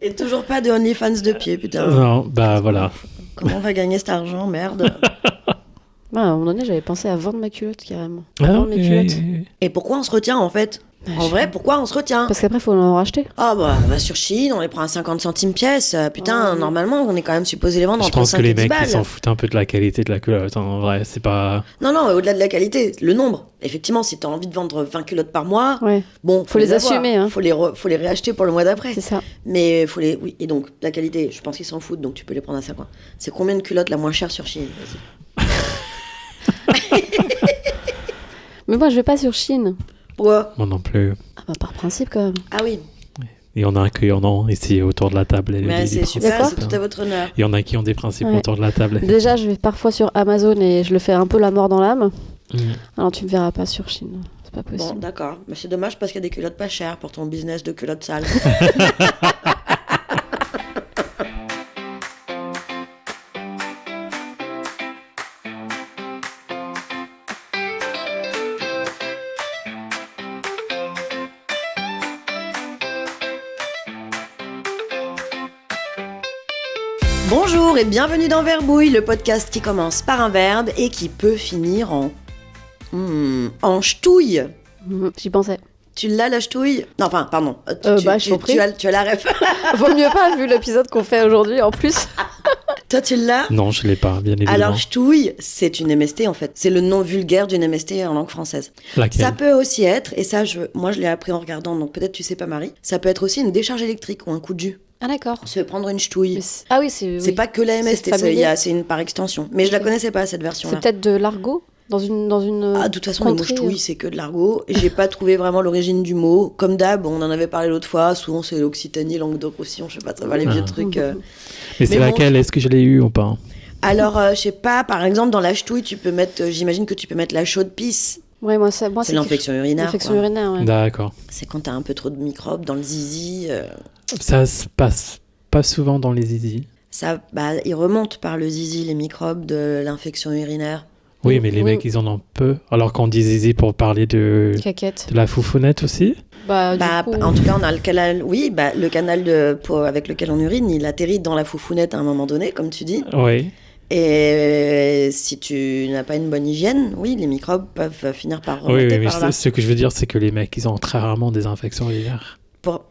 Et toujours pas de OnlyFans de pied, putain. Non, bah voilà. Comment on va gagner cet argent, merde. À un moment donné, j'avais pensé à vendre ma culotte, carrément. Ah, Vendre mes culottes. Et pourquoi on se retient, en fait? En vrai, pourquoi on se retient? Parce qu'après, faut en racheter. Ah bah, on va sur Chine, on les prend à 50 centimes pièce. Putain, normalement, on est quand même supposé les vendre Je entre pense 5 que et les 10 mecs, balles. ils s'en foutent un peu de la qualité de la culotte. En vrai, c'est pas... Non, au-delà de la qualité, le nombre. Effectivement, si t'as envie de vendre 20 culottes par mois, Ouais, bon, faut les avoir. assumer, hein. Faut les réacheter pour le mois d'après. c'est ça. Mais faut les... Oui, et donc, la qualité, je pense qu'ils s'en foutent, donc tu peux les prendre à 50. C'est combien de culottes la moins chère sur Chine? Vas-y. Mais moi, je vais pas sur Chine. Pourquoi? Moi non plus. Ah bah, par principe, quand même. Ah oui, Il y en a qui en ont ici autour de la table. mais c'est super, quoi c'est tout à votre honneur. Il y en a qui ont des principes Ouais. autour de la table. Déjà, je vais parfois sur Amazon et je le fais un peu la mort dans l'âme. Mm. Alors, tu me verras pas sur Chine. C'est pas Bon, possible. d'accord. Mais c'est dommage parce qu'il y a des culottes pas chères pour ton business de culottes sales. Bonjour et bienvenue dans Verbouille, le podcast qui commence par un verbe et qui peut finir en ch'touille. J'y pensais. Tu l'as la ch'touille? Non, enfin, pardon. Je t'en prie. Tu as la ref. Vaut mieux pas, vu l'épisode qu'on fait aujourd'hui, en plus. Toi, tu l'as? Non, je l'ai pas, bien évidemment. Alors, ch'touille, c'est une MST en fait. C'est le nom vulgaire d'une MST en langue française. Laquelle? Ça peut aussi être, et ça, moi je l'ai appris en regardant, donc peut-être tu sais pas Marie, ça peut être aussi une décharge électrique ou un coup de jus. Ah, d'accord. Se prendre une ch'touille. Ah oui, c'est... C'est pas que la MST, C'est familier. c'est une par extension. Mais je la Ok. connaissais pas cette version-là. C'est peut-être de l'argot dans une Ah, de toute façon, le mot contrée, ch'touille, c'est que de l'argot. J'ai pas trouvé vraiment l'origine du mot. Comme d'hab, on en avait parlé l'autre fois. Souvent, c'est l'Occitanie, Languedoc-Roussillon, je sais pas, ça va les vieux trucs. Mais c'est bon, laquelle? Est-ce que je l'ai eu ou pas? Alors, je sais pas, par exemple, dans la ch'touille, tu peux mettre, j'imagine que tu peux mettre la chaude pisse. Ouais, moi, C'est c'est l'infection urinaire. L'infection quoi. urinaire, ouais. D'accord. C'est quand t'as un peu trop de microbes dans le zizi. Ça se passe pas souvent dans les zizi. Ça, ils remontent par le zizi, les microbes de l'infection urinaire. Oui, mais les Oui. mecs, ils en ont peu. Alors qu'on dit zizi pour parler de Caquette. la foufounette aussi. Bah, du coup... En tout cas, on a le canal. Oui, le canal avec lequel on urine, il atterrit dans la foufounette à un moment donné, comme tu dis. Oui. Et si tu n'as pas une bonne hygiène, oui, les microbes peuvent finir par Oui, remonter mais par là. ce que je veux dire, c'est que les mecs, ils ont très rarement des infections urinaires.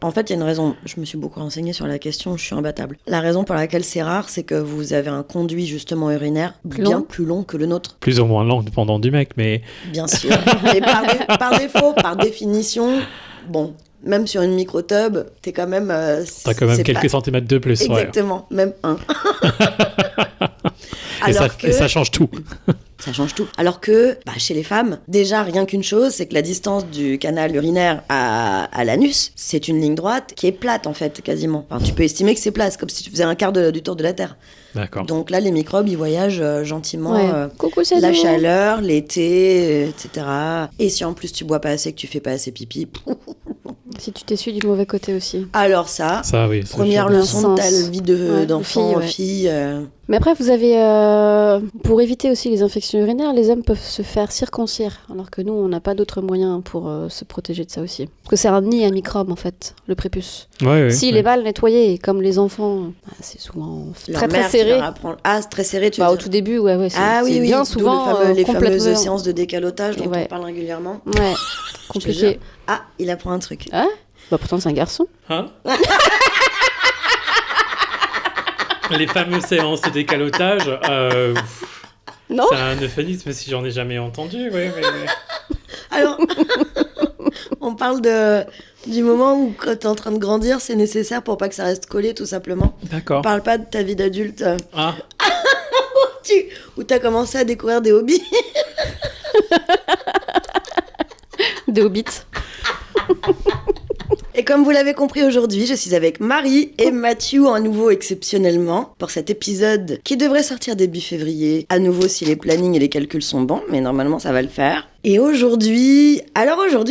En fait, il y a une raison. Je me suis beaucoup renseignée sur la question, je suis imbattable. La raison pour laquelle c'est rare, c'est que vous avez un conduit justement urinaire bien plus long que le nôtre. Plus ou moins long dépendant du mec, mais... Bien sûr. Et par défaut, par définition, bon, même sur une microtube, t'es quand même... T'as quand même c'est quelques pas- centimètres de plus. Ouais. Exactement, même un. Et Alors ça change tout. Ça change tout. Alors que, chez les femmes, déjà, rien qu'une chose, c'est que la distance du canal urinaire à l'anus, c'est une ligne droite qui est plate, en fait, quasiment. Enfin, tu peux estimer que c'est plat, c'est comme si tu faisais un quart du tour de la Terre. D'accord. Donc là, les microbes, ils voyagent gentiment. Ouais. Coucou, c'est La nous. chaleur, l'été, etc. Et si en plus tu bois pas assez, que tu fais pas assez pipi, Si tu t'essuies du mauvais côté aussi. alors ça, Ça, oui. ça, première je- leçon de ta Sens. vie Ouais, d'enfant, de fille, fille. Mais après, vous avez... pour éviter aussi les infections urinaires, les hommes peuvent se faire circoncire. Alors que nous, on n'a pas d'autres moyens pour se protéger de ça aussi. Parce que c'est un nid à microbes, en fait, le prépuce. Ouais, ouais, S'il ouais. est mal nettoyé, et comme les enfants, c'est souvent Leur très mère qui serré. leur apprend- Ah, c'est très serré, tu veux Au dire. tout début, ouais, c'est Ah oui, c'est oui, bien d'où souvent les complètement... fameuses séances de décalotage dont Ouais. on parle régulièrement. Ouais, Je te compliqué. jure. Ah, il apprend un truc. Bah pourtant, c'est un garçon. Hein Les fameuses séances de décalotage, Non. c'est un euphémisme si j'en ai jamais entendu. Ouais, mais... Alors, on parle du moment où quand t'es en train de grandir, c'est nécessaire pour pas que ça reste collé, tout simplement. On D'accord. parle pas de ta vie d'adulte Ah, où t'as commencé à découvrir des hobbies. Des hobbits. Et comme vous l'avez compris aujourd'hui, je suis avec Marie et Mathieu à nouveau exceptionnellement pour cet épisode qui devrait sortir début février. À nouveau si les plannings et les calculs sont bons, mais normalement ça va le faire. Et aujourd'hui,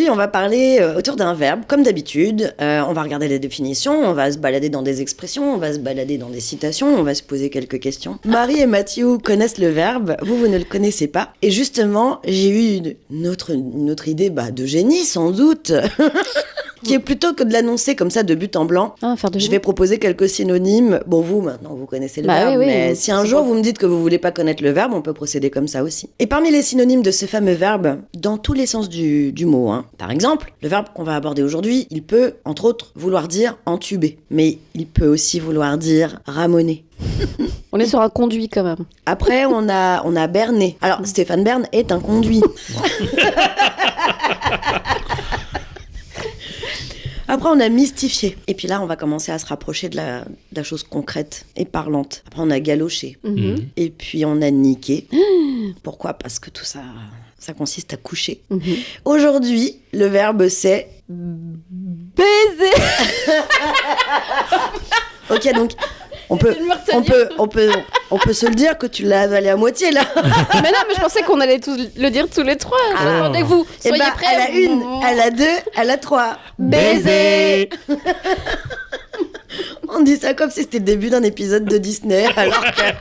on va parler autour d'un verbe, comme d'habitude. On va regarder les définitions, on va se balader dans des expressions, on va se balader dans des citations, on va se poser quelques questions. Marie et Mathieu connaissent le verbe, vous ne le connaissez pas. Et justement, j'ai eu une autre idée de génie sans doute. qui est plutôt que de l'annoncer comme ça de but en blanc, Ah, faire de je vais proposer quelques synonymes. Bon, vous, maintenant, vous connaissez le verbe, oui, mais oui, si un c'est jour bon. vous me dites que vous voulez pas connaître le verbe, on peut procéder comme ça aussi. Et parmi les synonymes de ce fameux verbe, dans tous les sens du mot, hein. Par exemple, le verbe qu'on va aborder aujourd'hui, il peut, entre autres, vouloir dire entuber, mais il peut aussi vouloir dire ramoner. On est sur un conduit quand même. Après, on a berner. Alors, Stéphane Bern est un conduit. Après, on a mystifié. Et puis là, on va commencer à se rapprocher de la chose concrète et parlante. Après, on a galoché. Mhm. Et puis, on a niqué. Pourquoi ? Parce que tout ça, ça consiste à coucher. Mhm. Aujourd'hui, le verbe, c'est... Baiser. Ok, donc... On peut se le dire que tu l'as avalé à moitié, là. Mais non, mais je pensais qu'on allait tous le dire tous les trois. Ah. Attendez-vous, Eh soyez ben, prêts. elle a une, elle a deux, elle a trois. Baiser. On dit ça comme si c'était le début d'un épisode de Disney, alors que...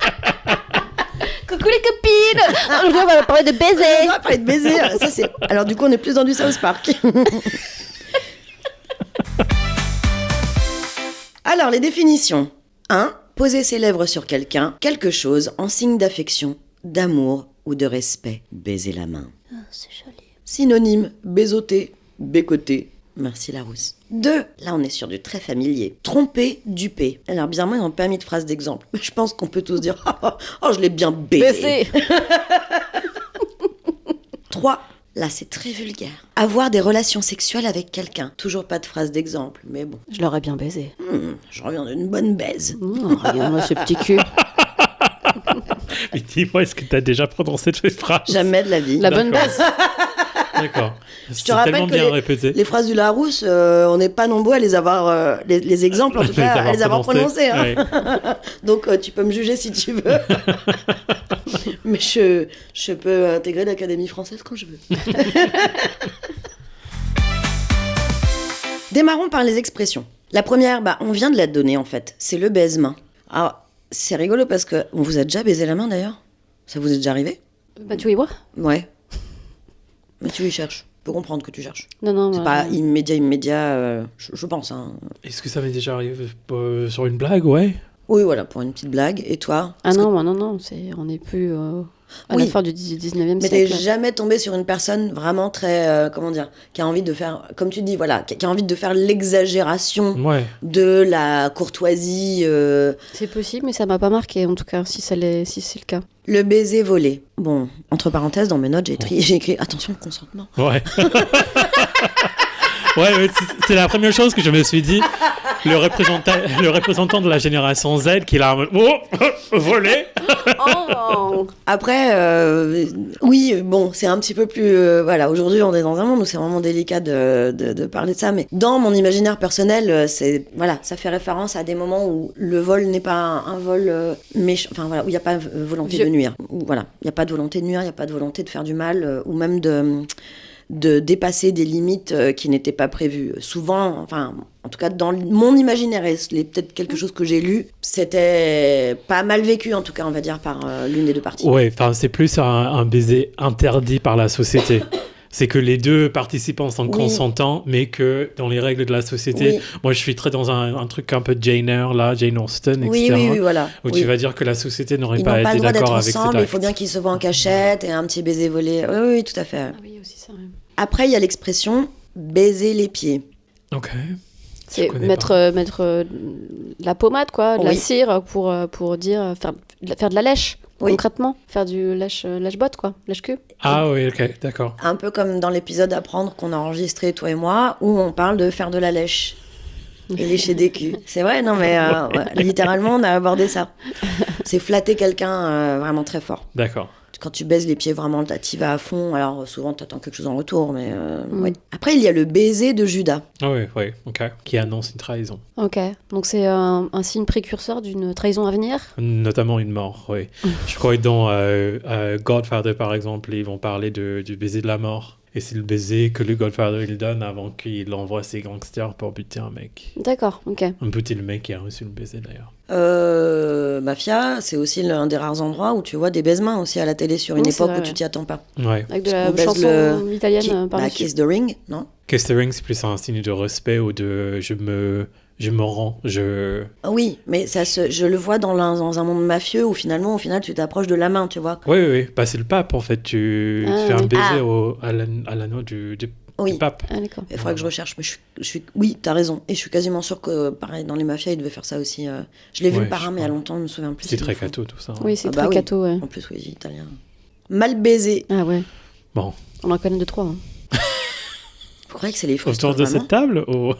Coucou les copines. Aujourd'hui, on va parler de On baiser. va parler de baiser. Ça, c'est... Alors du coup, on est plus dans du South Park. Alors, les définitions. 1. Poser ses lèvres sur quelqu'un, quelque chose, en signe d'affection, d'amour ou de respect. Baiser la main. Oh, c'est joli. Synonyme, baisoter, bécoter. Merci Larousse. 2. Là, on est sur du très familier. Tromper, duper. Alors, bizarrement, ils n'ont pas mis de phrase d'exemple. Mais je pense qu'on peut tous dire « Oh, je l'ai bien baisé ». Baiser. 3. Là, c'est très vulgaire. Avoir des relations sexuelles avec quelqu'un. Toujours pas de phrase d'exemple, mais bon. Je l'aurais bien baisé. Je reviens d'une bonne baise. Regarde-moi ce petit cul. Mais dis-moi, est-ce que tu as déjà prononcé cette phrase ? Jamais de la vie. La bonne D'accord. base. D'accord. te C'est rappelle tellement que bien répété. Les phrases du Larousse, on n'est pas nombreux à les avoir, les exemples en tout cas, à les avoir prononcés. Hein. Ouais. Donc tu peux me juger si tu veux. Mais je peux intégrer l'Académie française quand je veux. Démarrons par les expressions. La première, on vient de la donner en fait, c'est le baise-main. Alors, c'est rigolo parce que on vous a déjà baisé la main d'ailleurs. Ça vous est déjà arrivé ? Bah, tu y vois ? Ouais. Mais tu y cherches. Je peux comprendre que tu cherches. Non. C'est pas immédiat, je pense. Hein. Est-ce que ça m'est déjà arrivé sur une blague, ouais ? Oui, voilà, pour une petite blague. Et toi ? Ah non, non, on n'est plus à Oui. la fin du 19e Mais t'es siècle. jamais tombé sur une personne vraiment très, qui a envie de faire, comme tu dis, voilà, qui a envie de faire l'exagération Ouais. de la courtoisie, C'est possible, mais ça m'a pas marqué en tout cas, si c'est le cas. le baiser volé. Bon, entre parenthèses, dans mes notes, j'ai écrit attention au consentement. Ouais. Ouais, mais c'est la première chose que je me suis dit. Le représentant de la génération Z qui l'a volé. Oh. Après, oui, bon, c'est un petit peu plus... voilà, aujourd'hui, on est dans un monde où c'est vraiment délicat de parler de ça, mais dans mon imaginaire personnel, ça fait référence à des moments où le vol n'est pas un vol méchant, enfin voilà, où il n'y a pas volonté de nuire. Où, voilà, il n'y a pas de volonté de nuire, il n'y a pas de volonté de faire du mal, ou même de dépasser des limites qui n'étaient pas prévues. Souvent, enfin, en tout cas dans mon imaginaire, et c'est peut-être quelque chose que j'ai lu, c'était pas mal vécu, en tout cas, on va dire, par l'une des deux parties. Ouais, enfin, c'est plus un baiser interdit par la société. C'est que les deux participants sont consentants, mais que dans les règles de la société, moi je suis très dans un truc un peu Jane Austen, etc. Oui, voilà. Où tu vas dire que la société n'aurait Ils pas n'ont pas été le droit d'être d'accord avec cet ensemble, acte. il faut bien qu'ils se voient en cachette et un petit baiser volé. Oui, tout à fait. Ah oui, aussi ça. Après, il y a l'expression baiser les pieds. Ok. C'est connais mettre la pommade, quoi, de la Oui. cire pour dire faire de la lèche. Oui. Concrètement, faire du lèche-botte, quoi, lèche-cul. Ah oui, ok, d'accord. Un peu comme dans l'épisode Apprendre qu'on a enregistré, toi et moi, où on parle de faire de la lèche. Et lécher des culs. C'est vrai, non mais littéralement, on a abordé ça. C'est flatter quelqu'un vraiment très fort. D'accord. Quand tu baises les pieds, vraiment, t'y vas à fond. Alors souvent, t'attends quelque chose en retour, mais ouais. Après, il y a le baiser de Judas. Ah oui, ok. Qui annonce une trahison. Ok, donc c'est un signe précurseur d'une trahison à venir. Notamment une mort, oui. Je crois que dans Godfather, par exemple, ils vont parler du baiser de la mort. Et c'est le baiser que le Godfather il donne avant qu'il envoie ses gangsters pour buter un mec. D'accord, ok. Buter le mec qui a reçu le baiser d'ailleurs. Mafia, c'est aussi l'un des rares endroits où tu vois des baise-mains aussi à la télé sur une Oui, c'est époque vrai, où tu t'y attends pas. Ouais. Avec de Parce la qu'on baise chanson italienne par-dessus. Kiss the Ring, non? Kiss the Ring, c'est plus un signe de respect ou de je me rends, Oui, mais je le vois dans un monde mafieux où finalement, au final, tu t'approches de la main, tu vois. Oui, oui, oui. Bah, c'est le pape en fait. Tu fais un baiser Ah. à l'anneau du Oui. pape. Ah, d'accord. Il faudrait que je recherche, mais oui, t'as raison. Et je suis quasiment sûre que, pareil, dans les mafias, ils devaient faire ça aussi. Je l'ai vu Ouais, le parrain, je mais il y a crois. longtemps, je me souviens plus. C'est s'ils très le font. catho tout ça. Oui, c'est Ah bah très oui. catho, ouais. En plus, oui, italien. Mal baisé. Ah ouais. Bon. On en connaît 2-3. Hein. Vous croyez que c'est les frustres, Autour de vraiment cette table ou...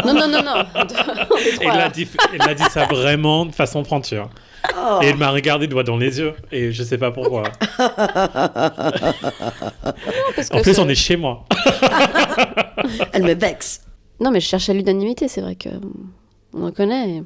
Non. On est trois, là. Elle a dit ça vraiment de façon pointue. Oh. Et elle m'a regardé droit dans les yeux. Et je sais pas pourquoi. Parce que En plus, c'est- on est chez moi. Elle me vexe. Non, mais je cherchais l'unanimité, c'est vrai que on en connaît.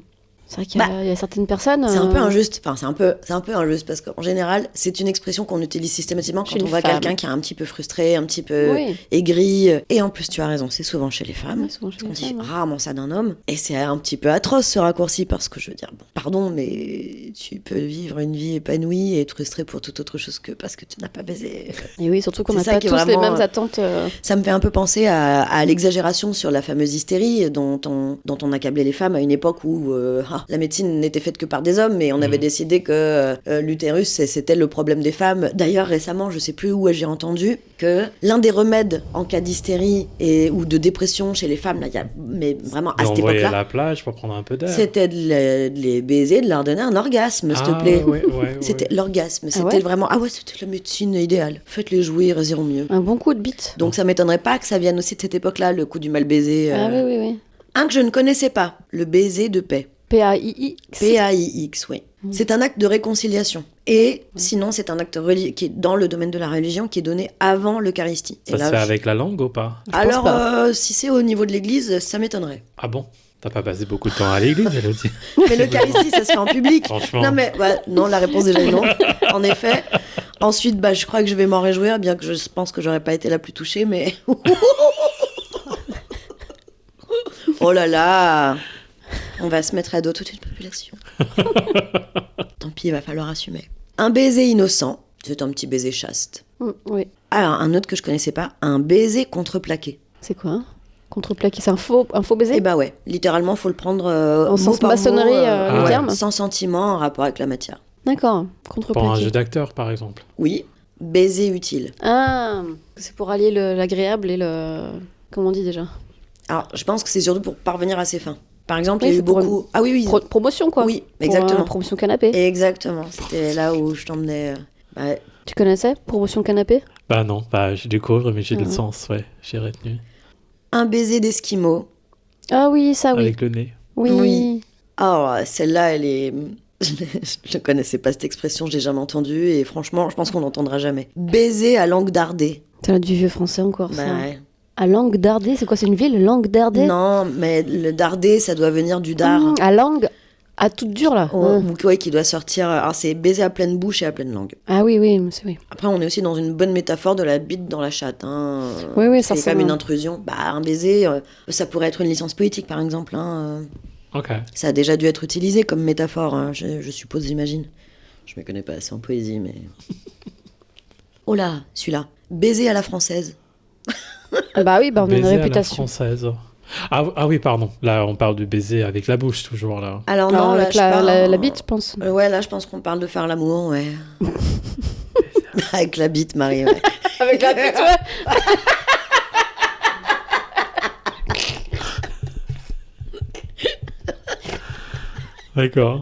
C'est vrai qu'il y a certaines personnes. C'est un peu injuste. Enfin, c'est un peu injuste parce qu'en général, c'est une expression qu'on utilise systématiquement Chez quand on une voit femme. quelqu'un qui est un petit peu frustré, un petit peu Oui. aigri. Et en plus, tu as raison, c'est souvent chez les femmes. Ouais, souvent chez Parce qu'on les dit femmes, hein. rarement ça d'un homme. Et c'est un petit peu atroce ce raccourci parce que je veux dire, bon, pardon, mais tu peux vivre une vie épanouie et être frustré pour toute autre chose que parce que tu n'as pas baisé. Et oui, surtout qu'on C'est n'a ça pas qui est tous les vraiment, mêmes attentes. Ça me fait un peu penser à l'exagération sur la fameuse hystérie dont on accablait les femmes à une époque où la médecine n'était faite que par des hommes, mais on avait décidé que l'utérus, c'était le problème des femmes. D'ailleurs, récemment, je sais plus où j'ai entendu que l'un des remèdes en cas d'hystérie ou de dépression chez les femmes, là, mais vraiment à cette D'envoyer à époque-là, la plage pour prendre un peu d'air. c'était de les baiser, de leur donner un orgasme, s'il te plaît. Ouais, C'était l'orgasme, c'était ouais vraiment, c'était la médecine idéale. Faites-les jouir, elles iront mieux. Un bon coup de bite. Donc ça m'étonnerait pas que ça vienne aussi de cette époque-là, le coup du mal baiser. Ah oui. Un que je ne connaissais pas, le baiser de paix. PAIX. PAIX, oui. C'est un acte de réconciliation. Et sinon, c'est un acte qui est dans le domaine de la religion qui est donné avant l'Eucharistie. Ça se fait avec la langue ou pas? Alors, pas. si c'est au niveau de l'église, ça m'étonnerait. Ah bon? T'as pas passé beaucoup de temps à l'église, Elodie? Mais l'Eucharistie, ça se fait en public. Franchement. Non, mais non, la réponse déjà est non. En effet. Ensuite, je crois que je vais m'en réjouir, bien que je pense que j'aurais pas été la plus touchée, mais. Oh là là! On va se mettre à dos toute une population. Tant pis, il va falloir assumer. Un baiser innocent, c'est un petit baiser chaste. Oui. Alors, un autre que je connaissais pas, un baiser contreplaqué. C'est quoi hein contreplaqué? C'est un faux baiser? Eh bah ouais, littéralement, faut le prendre En mot sens par maçonnerie, mot, le ouais, terme? sans sentiment en rapport avec la matière. D'accord, Pour un contreplaqué. jeu d'acteur, par exemple. Oui, baiser utile. Ah, c'est pour allier l'agréable et le... Comment on dit déjà? Alors, je pense que c'est surtout pour parvenir à ses fins. Par exemple, Oui, il y a eu c'est pour beaucoup... Ah oui, Promotion, quoi. Oui, Pour, exactement. promotion canapé. Exactement, c'était là où je t'emmenais... Tu connaissais promotion canapé? Bah non, je découvre, mais j'ai le Mhm. sens, ouais. J'ai retenu. Un baiser d'esquimau. Ah oui, ça oui. Avec le nez. Oui. Oui. Oh, celle-là, elle est... Je ne connaissais pas cette expression, je l'ai jamais entendue, et franchement, je pense qu'on n'entendra jamais. Baiser à langue dardée. T'as du vieux français encore, ça. Ouais. À Langue d'Ardé, c'est quoi? C'est une ville, Langue d'Ardé? Non, mais le dardé, ça doit venir du dard. À Langue, à toute dure, là. Ouais, qui doit sortir... Alors, c'est baiser à pleine bouche et à pleine langue. Ah oui, c'est oui. Après, on est aussi dans une bonne métaphore de la bite dans la chatte. Hein. Oui, ça c'est quand même ressemble. une intrusion. Un baiser, ça pourrait être une licence poétique, par exemple. Hein. Ok. Ça a déjà dû être utilisé comme métaphore, hein, je suppose, j'imagine. Je me connais pas assez en poésie, mais... Oh là, celui-là. Baiser à la française. Bah oui, on a une Baiser à la réputation. française. Ah oui, pardon. Là, on parle de baiser avec la bouche, toujours, là. Alors Non, non, là, avec je parle... la bite, je pense. Ouais, là, je pense qu'on parle de faire l'amour, ouais. Avec la bite, Marie, ouais. Avec la bite, ouais. D'accord.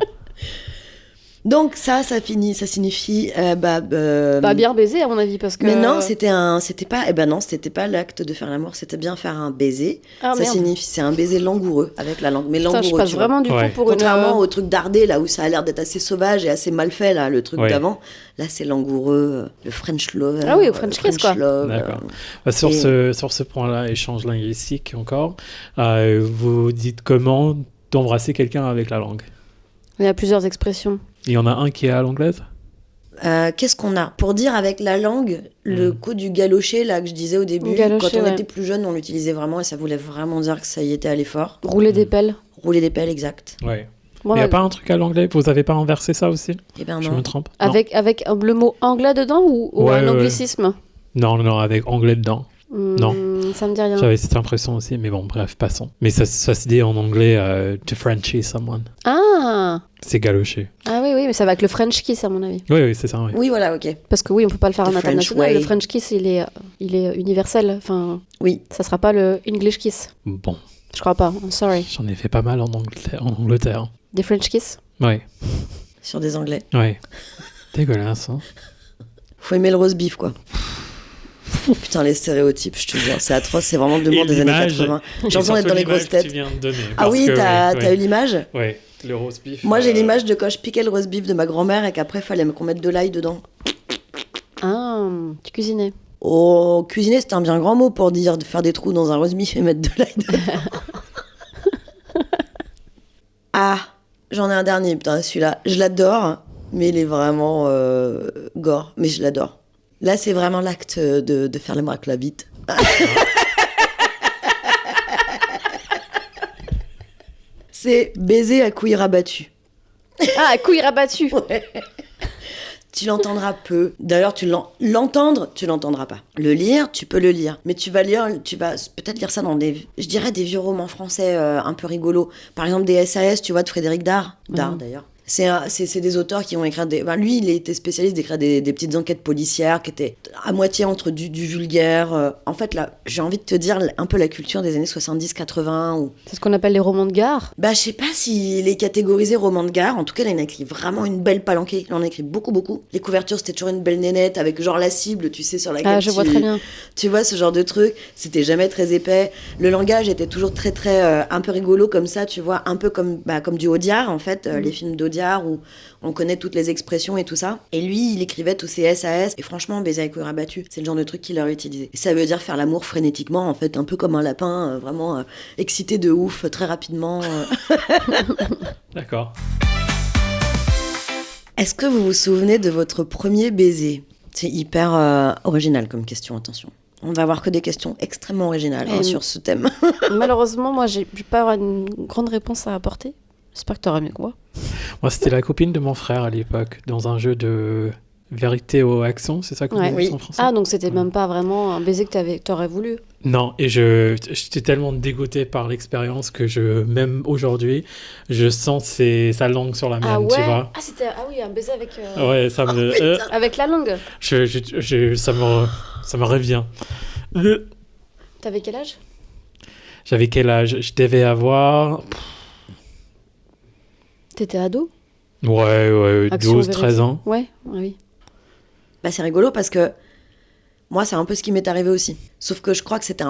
Donc ça signifie... Pas bien baiser, à mon avis, parce que... Mais non, c'était pas l'acte de faire l'amour, c'était bien faire un baiser. Ah, Ça merde. signifie, c'est un baiser langoureux avec la langue, mais Putain, langoureux. je passe tu vois. vraiment du Ouais. coup pour Contrairement une... au truc dardé là où ça a l'air d'être assez sauvage et assez mal fait là, le truc Ouais. d'avant. Là, c'est langoureux, le French love. Ah oui, au French kiss, quoi. love. D'accord. Et- Sur ce point-là, échange linguistique encore, vous dites comment d'embrasser quelqu'un avec la langue? Il y a plusieurs expressions. Il y en a un qui est à l'anglaise? Qu'est-ce qu'on a? Pour dire avec la langue, le coup du galocher, là, que je disais au début, Galocher, quand on ouais. était plus jeune, on l'utilisait vraiment et ça voulait vraiment dire que ça y était à l'effort. Rouler des pelles. Rouler des pelles, exact. Ouais. Moi, Il n'y a pas un truc à l'anglais? Vous avez pas inversé ça aussi? Eh ben Je non. me trompe? Non. avec le mot anglais dedans ou Ouais, un ouais. anglicisme? Non, avec anglais dedans. Non. Ça me dit rien. J'avais cette impression aussi, mais bon, bref, passons. Mais ça se dit en anglais to Frenchie someone. Ah C'est galocher. Ah oui, mais ça va avec le French kiss, à mon avis. Oui, c'est ça, oui. Oui, voilà, ok. Parce que oui, on peut pas le faire The en French international. way. Le French kiss, il est universel. Enfin, Oui. ça sera pas le English kiss. Bon, Je crois pas. I'm sorry. j'en ai fait pas mal en Angleterre. Des French kiss. Ouais, Sur des anglais. ouais. Dégueulasse, hein. Faut aimer le roast beef, quoi. Putain, les stéréotypes, je te jure, c'est atroce, c'est vraiment le Et monde des années l'image, 80. Et J'ai l'impression d'être surtout dans les l'image grosses que têtes. tu viens de donner. Ah parce oui, que, t'as eu l'image? Ouais, le roast beef. Moi, j'ai l'image de quand je piquais le roast beef de ma grand-mère et qu'après, fallait qu'on mette de l'ail dedans. Ah, tu cuisinais. Oh, cuisiner, c'est un bien grand mot pour dire de faire des trous dans un roast beef et mettre de l'ail dedans. Ah, j'en ai un dernier, putain, celui-là. Je l'adore, mais il est vraiment gore, mais je l'adore. Là, c'est vraiment l'acte de faire l'amour avec la bite. C'est baiser à couilles rabattues. Ah, couilles rabattues. Ouais. Tu l'entendras peu. D'ailleurs, l'entendre, tu l'entendras pas. Le lire, tu peux le lire. Mais tu vas peut-être lire ça dans des vieux romans français un peu rigolos. Par exemple, des SAS, tu vois, de Frédéric Dard. Dard, d'ailleurs. C'est des auteurs qui ont écrit lui, il était spécialiste d'écrire des petites enquêtes policières qui étaient à moitié entre du vulgaire. En fait, là, j'ai envie de te dire un peu la culture des années 70-80. Ou... C'est ce qu'on appelle les romans de gare. Bah, je sais pas s'il est catégorisé roman de gare. En tout cas, il en a écrit vraiment une belle palanquée. Il en a écrit beaucoup, beaucoup. Les couvertures, c'était toujours une belle nénette avec genre la cible, tu sais, sur laquelle Ah, je vois très bien. tu vois, ce genre de truc. C'était jamais très épais. Le langage était toujours très, très un peu rigolo comme ça, tu vois. Un peu comme du Audiard, en fait. Les films d'Audiard où on connaît toutes les expressions et tout ça. Et lui, il écrivait tous ces SAS. Et franchement, baiser avec couilles rabattues, c'est le genre de truc qu'il a utilisé. Et ça veut dire faire l'amour frénétiquement, en fait, un peu comme un lapin, vraiment excité de ouf, très rapidement. D'accord. Est-ce que vous vous souvenez de votre premier baiser? C'est hyper original comme question, attention. On va avoir que des questions extrêmement originales sur ce thème. Malheureusement, moi, j'ai pas avoir une grande réponse à apporter. J'espère que t'auras mieux que moi. Moi, c'était la copine de mon frère à l'époque, dans un jeu de vérité ou action, c'est ça qu'on Ouais. dit Oui. en français? Ah, donc c'était même pas vraiment un baiser que t'aurais voulu. Non, et j'étais tellement dégoûté par l'expérience que même aujourd'hui, je sens sa langue sur la mienne, tu vois. Ah oui, un baiser avec... Ouais, ça me... avec la langue. ça me revient. T'avais quel âge? J'avais quel âge? Je devais avoir... T'étais ado? Ouais, Action 12, vérité. 13 ans. Ouais, oui. Bah, c'est rigolo parce que moi, c'est un peu ce qui m'est arrivé aussi. Sauf que je crois que c'était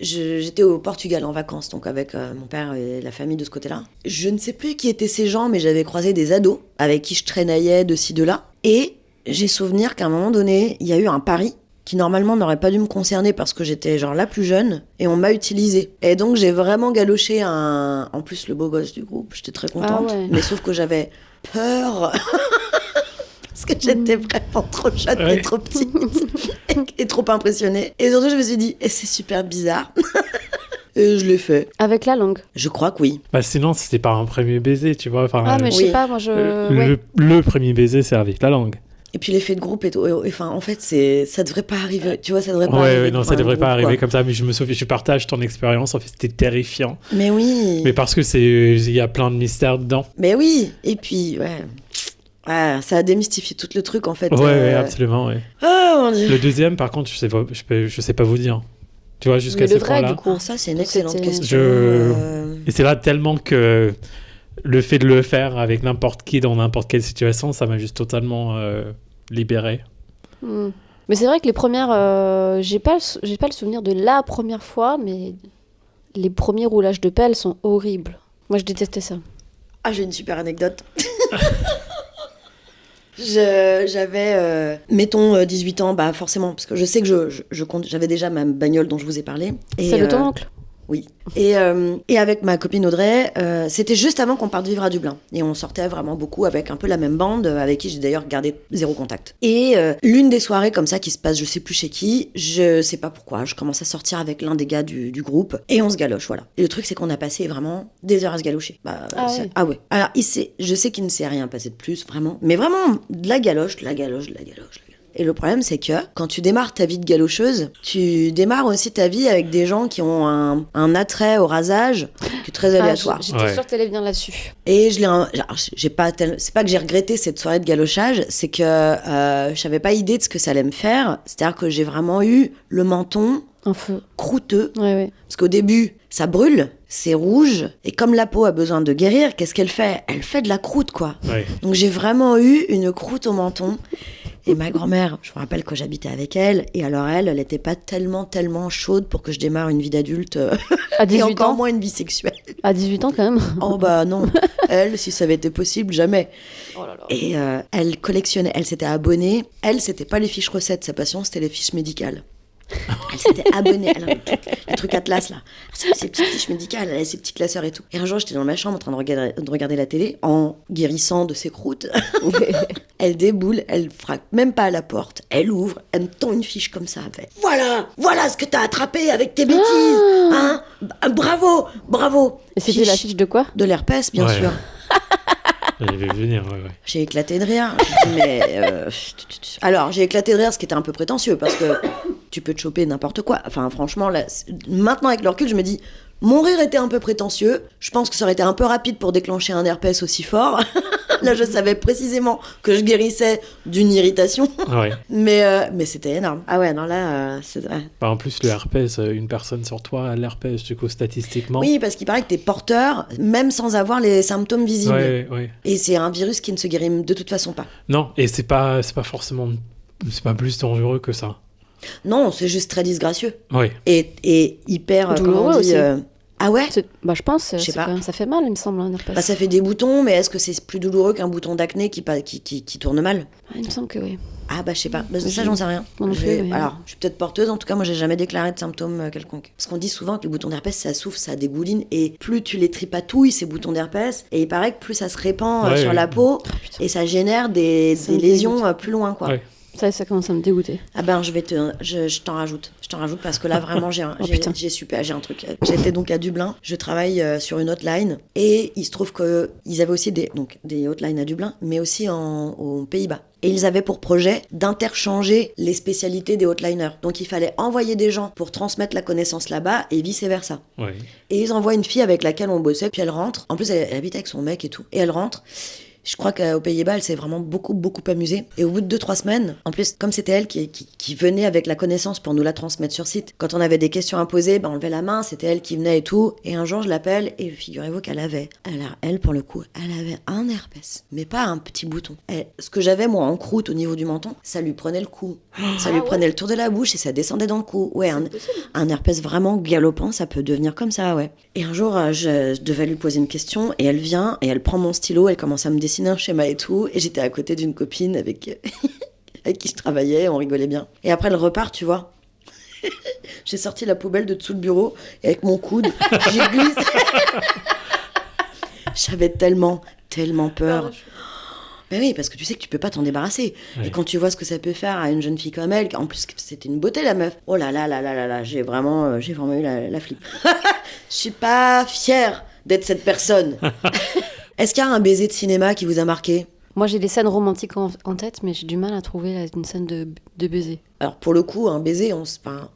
j'étais au Portugal en vacances, donc avec mon père et la famille de ce côté-là. Je ne sais plus qui étaient ces gens, mais j'avais croisé des ados avec qui je traînaillais de ci, de là. Et j'ai souvenir qu'à un moment donné, il y a eu un pari qui normalement n'aurait pas dû me concerner parce que j'étais genre la plus jeune, et on m'a utilisée. Et donc j'ai vraiment galoché en plus le beau gosse du groupe, j'étais très contente. Ah ouais. Mais sauf que j'avais peur parce que j'étais vraiment trop jeune et trop petite et trop impressionnée. Et surtout je me suis dit, c'est super bizarre. Et je l'ai fait. Avec la langue. Je crois que oui. Bah sinon, c'était pas un premier baiser, tu vois. Enfin, Ah, mais je oui. sais pas, moi ouais. le premier baiser, c'est avec la langue. Et puis l'effet de groupe, enfin, en fait, ça devrait pas arriver. Tu vois, ça devrait pas Ouais, arriver. non, ça devrait pas arriver comme ça. Mais je me souviens, je partage ton expérience. En fait, c'était terrifiant. Mais oui. Mais parce que il y a plein de mystères dedans. Mais oui. Et puis, ouais. Ah, ça a démystifié tout le truc, en fait. Ouais, absolument, ouais. Oh mon Dieu. Le deuxième, par contre, je sais pas vous dire. Tu vois, jusqu'à Mais ce le vrai, point-là. du coup. Alors ça, c'est une excellente C'était- question. Et c'est là tellement que le fait de le faire avec n'importe qui dans n'importe quelle situation, ça m'a juste totalement libéré. Hmm. Mais c'est vrai que les premières... j'ai pas le souvenir de la première fois, mais les premiers roulages de pelle sont horribles. Moi, je détestais ça. Ah, j'ai une super anecdote. J'avais, mettons, 18 ans, bah forcément, parce que je sais que j'avais déjà ma bagnole dont je vous ai parlé. Et, C'est de ton oncle? Oui. Et avec ma copine Audrey, c'était juste avant qu'on parte vivre à Dublin. Et on sortait vraiment beaucoup avec un peu la même bande, avec qui j'ai d'ailleurs gardé 0 contact. Et l'une des soirées comme ça qui se passe, je sais plus chez qui, je sais pas pourquoi, je commence à sortir avec l'un des gars du groupe et on se galoche, voilà. Et le truc, c'est qu'on a passé vraiment des heures à se galocher. Ah ouais. Alors, je sais qu'il ne s'est rien passé de plus, vraiment. Mais vraiment, de la galoche. Et le problème, c'est que quand tu démarres ta vie de galocheuse, tu démarres aussi ta vie avec des gens qui ont un attrait au rasage qui est très aléatoire. J'étais sûre que t'allais bien là-dessus. Et c'est pas que j'ai regretté cette soirée de galochage, c'est que je n'avais pas idée de ce que ça allait me faire. C'est-à-dire que j'ai vraiment eu le menton un feu croûteux. Ouais. Parce qu'au début, ça brûle, c'est rouge, et comme la peau a besoin de guérir, qu'est-ce qu'elle fait ? Elle fait de la croûte, quoi. Ouais. Donc j'ai vraiment eu une croûte au menton. Et ma grand-mère, je me rappelle que j'habitais avec elle, et alors elle n'était pas tellement chaude pour que je démarre une vie d'adulte, à 18 et encore ans moins une vie sexuelle. À 18 ans, quand même. Oh bah non, elle, si ça avait été possible, jamais. Oh là là. Et elle collectionnait, elle s'était abonnée. Elle, c'était pas les fiches recettes, sa passion, c'était les fiches médicales. Elle s'était abonnée, elle avait le truc Atlas là, ses petites fiches médicales, elle avait ses petits classeurs et tout. Et un jour, j'étais dans ma chambre en train de regarder la télé, en guérissant de ses croûtes. Elle déboule, elle frappe même pas à la porte, elle ouvre, elle me tend une fiche comme ça, elle fait voilà ce que t'as attrapé avec tes bêtises, hein, bravo. Et c'était la fiche de quoi ? De l'herpès, bien sûr. J'allais venir, ouais. J'ai éclaté de rire. Alors, j'ai éclaté de rire, ce qui était un peu prétentieux, parce que tu peux te choper n'importe quoi. Enfin, franchement, là, maintenant, avec le recul, je me dis, mon rire était un peu prétentieux. Je pense que ça aurait été un peu rapide pour déclencher un herpès aussi fort. Là, je savais précisément que je guérissais d'une irritation. Ouais. Mais c'était énorme. Ah ouais, non, là, c'est... Ouais. En plus, le herpès, une personne sur toi a l'herpès, du coup, statistiquement. Oui, parce qu'il paraît que t'es porteur, même sans avoir les symptômes visibles. Ouais. Et c'est un virus qui ne se guérit de toute façon pas. Non, et c'est pas forcément... C'est pas plus dangereux que ça. Non, c'est juste très disgracieux. Oui. Et hyper... douloureux comment on dit, aussi. Ah ouais ? Je pense, Je sais pas. ça fait mal, il me semble, un herpès. Bah, ça fait des boutons, mais est-ce que c'est plus douloureux qu'un bouton d'acné qui tourne mal ? Il me semble que oui. Ah bah je sais pas, ça j'en sais rien. Moi non plus, mais... Alors, je suis peut-être porteuse, en tout cas moi j'ai jamais déclaré de symptômes quelconques. Parce qu'on dit souvent que les boutons d'herpès ça souffle, ça dégouline, et plus tu les tripatouilles ces boutons d'herpès, et il paraît que plus ça se répand sur la peau, et ça génère des lésions plus loin quoi. Ouais. Ça commence à me dégoûter. Ah ben je t'en rajoute. Je t'en rajoute parce que là vraiment j'ai un truc. J'étais donc à Dublin, je travaille sur une hotline et il se trouve qu'ils avaient aussi des hotlines à Dublin, mais aussi aux Pays-Bas. Et ils avaient pour projet d'interchanger les spécialités des hotliners. Donc il fallait envoyer des gens pour transmettre la connaissance là-bas et vice-versa. Ouais. Et ils envoient une fille avec laquelle on bossait, puis elle rentre. En plus elle habite avec son mec et tout. Et elle rentre. Je crois qu'aux Pays-Bas, elle s'est vraiment beaucoup amusée. Et au bout de 2-3 semaines, en plus, comme c'était elle qui venait avec la connaissance pour nous la transmettre sur site, quand on avait des questions à poser, on levait la main, c'était elle qui venait et tout. Et un jour, je l'appelle et figurez-vous qu'elle avait, pour le coup, elle avait un herpès, mais pas un petit bouton. Ce que j'avais, moi, en croûte au niveau du menton, ça lui prenait le cou. Ça lui prenait le tour de la bouche et ça descendait dans le cou. Ouais, un herpès vraiment galopant, ça peut devenir comme ça, ouais. Et un jour, je devais lui poser une question et elle vient et elle prend mon stylo, elle commence à me dessiner un schéma et tout, et j'étais à côté d'une copine avec qui je travaillais, on rigolait bien. Et après le repas, tu vois, j'ai sorti la poubelle de dessous le bureau et avec mon coude, j'ai glissé. J'avais tellement peur. Mais oui, parce que tu sais que tu peux pas t'en débarrasser. Ouais. Et quand tu vois ce que ça peut faire à une jeune fille comme elle, en plus c'était une beauté la meuf. Oh là là, j'ai vraiment eu la flip. Je suis pas fière d'être cette personne. Est-ce qu'il y a un baiser de cinéma qui vous a marqué ? Moi, j'ai des scènes romantiques en tête, mais j'ai du mal à trouver une scène de baiser. Alors, pour le coup, un baiser,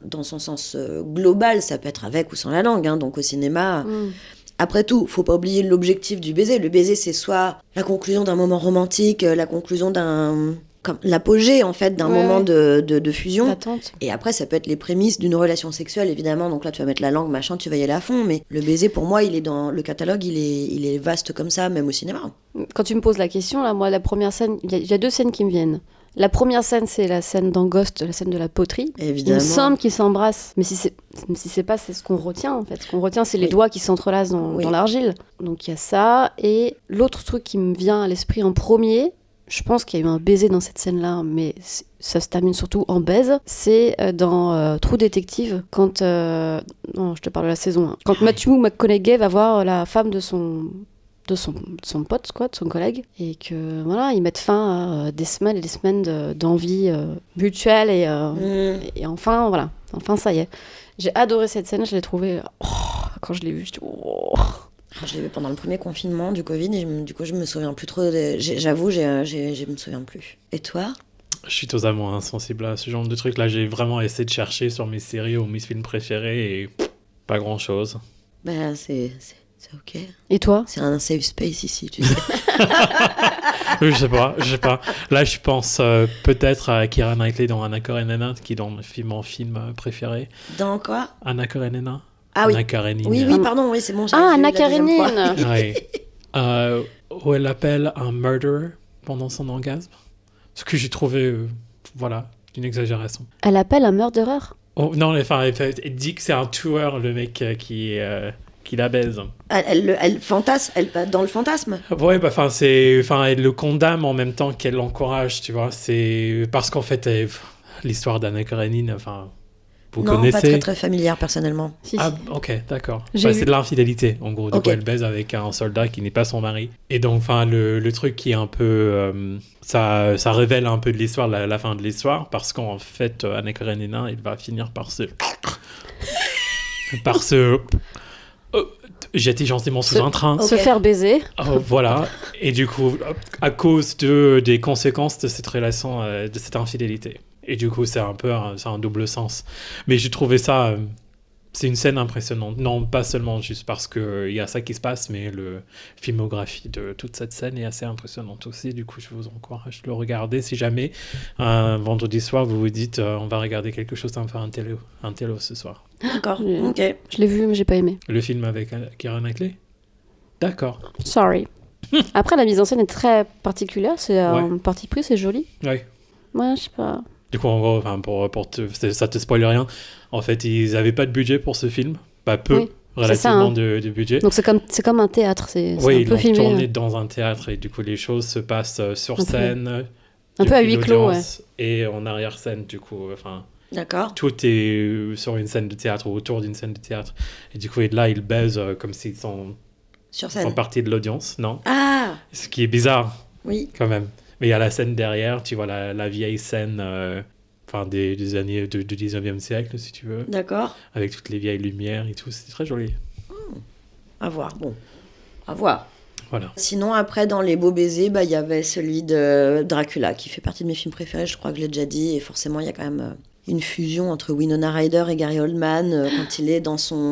dans son sens global, ça peut être avec ou sans la langue. Hein, donc, au cinéma... Après tout, faut pas oublier l'objectif du baiser. Le baiser, c'est soit la conclusion d'un moment romantique, la conclusion comme l'apogée en fait d'un moment de fusion. L'attente. Et après ça peut être les prémices d'une relation sexuelle évidemment, donc là tu vas mettre la langue machin, tu vas y aller à fond, mais le baiser pour moi il est dans le catalogue, il est vaste comme ça même au cinéma. Quand tu me poses la question là, moi la première scène, il y a 2 scènes qui me viennent. La première scène, c'est la scène d'Angoste, la scène de la poterie. Évidemment. Il me semble qu'ils s'embrassent. Mais si c'est pas, c'est ce qu'on retient, en fait. Ce qu'on retient, c'est les doigts qui s'entrelacent dans l'argile. Donc, il y a ça. Et l'autre truc qui me vient à l'esprit en premier, je pense qu'il y a eu un baiser dans cette scène-là, mais ça se termine surtout en baise. C'est dans True Detective, quand... non, je te parle de la saison 1. Quand Matthew McConaughey va voir la femme de son pote, quoi, de son collègue, et que voilà, ils mettent fin à des semaines et des semaines d'envie mutuelle, et enfin, voilà, enfin ça y est. J'ai adoré cette scène, je l'ai trouvée... quand je l'ai vue, je Je l'ai vu pendant le premier confinement du Covid, et du coup je me souviens plus trop, j'avoue, je me souviens plus. Et toi ? Je suis totalement insensible à ce genre de truc. Là, j'ai vraiment essayé de chercher sur mes séries ou mes films préférés et pas grand-chose. Ben, c'est ok. Et toi ? C'est un safe space ici, tu sais. Je sais pas. Là, je pense peut-être à Keira Knightley dans Anna Karenina, qui est dans mon film préféré. Dans quoi ? Anna Karenina. Ah oui. Anna Karenina. Oui, pardon, oui, c'est bon. Anna Karenina. Oui. Où elle appelle un murderer pendant son orgasme. Ce que j'ai trouvé, voilà, une exagération. Elle appelle un murderer ? Oh, non, enfin, elle dit que c'est un tueur, le mec qui la baise. Elle fantasme, dans le fantasme. Ouais, bah, elle le condamne en même temps qu'elle l'encourage, tu vois. C'est parce qu'en fait, l'histoire d'Anna Karenina, enfin, vous connaissez. Non, pas très très familière personnellement. Si. Ah, ok, d'accord. C'est de l'infidélité, en gros. Du coup, elle baise avec un soldat qui n'est pas son mari. Et donc, enfin, le truc qui est un peu... ça révèle un peu de l'histoire, la fin de l'histoire, parce qu'en fait, Anna Karenina, il va finir par se... jeter gentiment sous un train. Se faire baiser. Voilà. Et du coup, à cause des conséquences de cette relation, de cette infidélité. Et du coup, c'est un peu un double sens. Mais j'ai trouvé ça... c'est une scène impressionnante. Non, pas seulement juste parce qu'il y a ça qui se passe, mais la filmographie de toute cette scène est assez impressionnante aussi. Du coup, je vous encourage de le regarder. Si jamais, un vendredi soir, vous vous dites on va regarder quelque chose, un peu un télo ce soir. D'accord, ok. Je l'ai vu, mais j'ai pas aimé. Le film avec Keira Knightley ? D'accord. Sorry. Après, la mise en scène est très particulière. C'est un parti pris, c'est joli. Oui. Ouais, je sais pas... Du coup, en gros, ça te spoile rien. En fait, ils n'avaient pas de budget pour ce film. Pas peu, oui, relativement de budget. Donc c'est comme un théâtre. C'est oui, un peu filmé. Ils l'ont tourné dans un théâtre et du coup, les choses se passent sur scène. Un peu à huis clos, ouais. Et en arrière-scène, du coup. D'accord. Tout est sur une scène de théâtre ou autour d'une scène de théâtre. Et du coup, là, ils baisent comme s'ils sont sur scène. En partie de l'audience, non ? Ah ! Ce qui est bizarre, oui, quand même. Mais il y a la scène derrière, tu vois la vieille scène des années du 19e siècle, si tu veux. D'accord. Avec toutes les vieilles lumières et tout, c'est très joli. À voir, bon. À voir. Voilà. Sinon, après, dans les beaux baisers, il y avait celui de Dracula, qui fait partie de mes films préférés, je crois que je l'ai déjà dit, et forcément, il y a quand même une fusion entre Winona Ryder et Gary Oldman, quand il est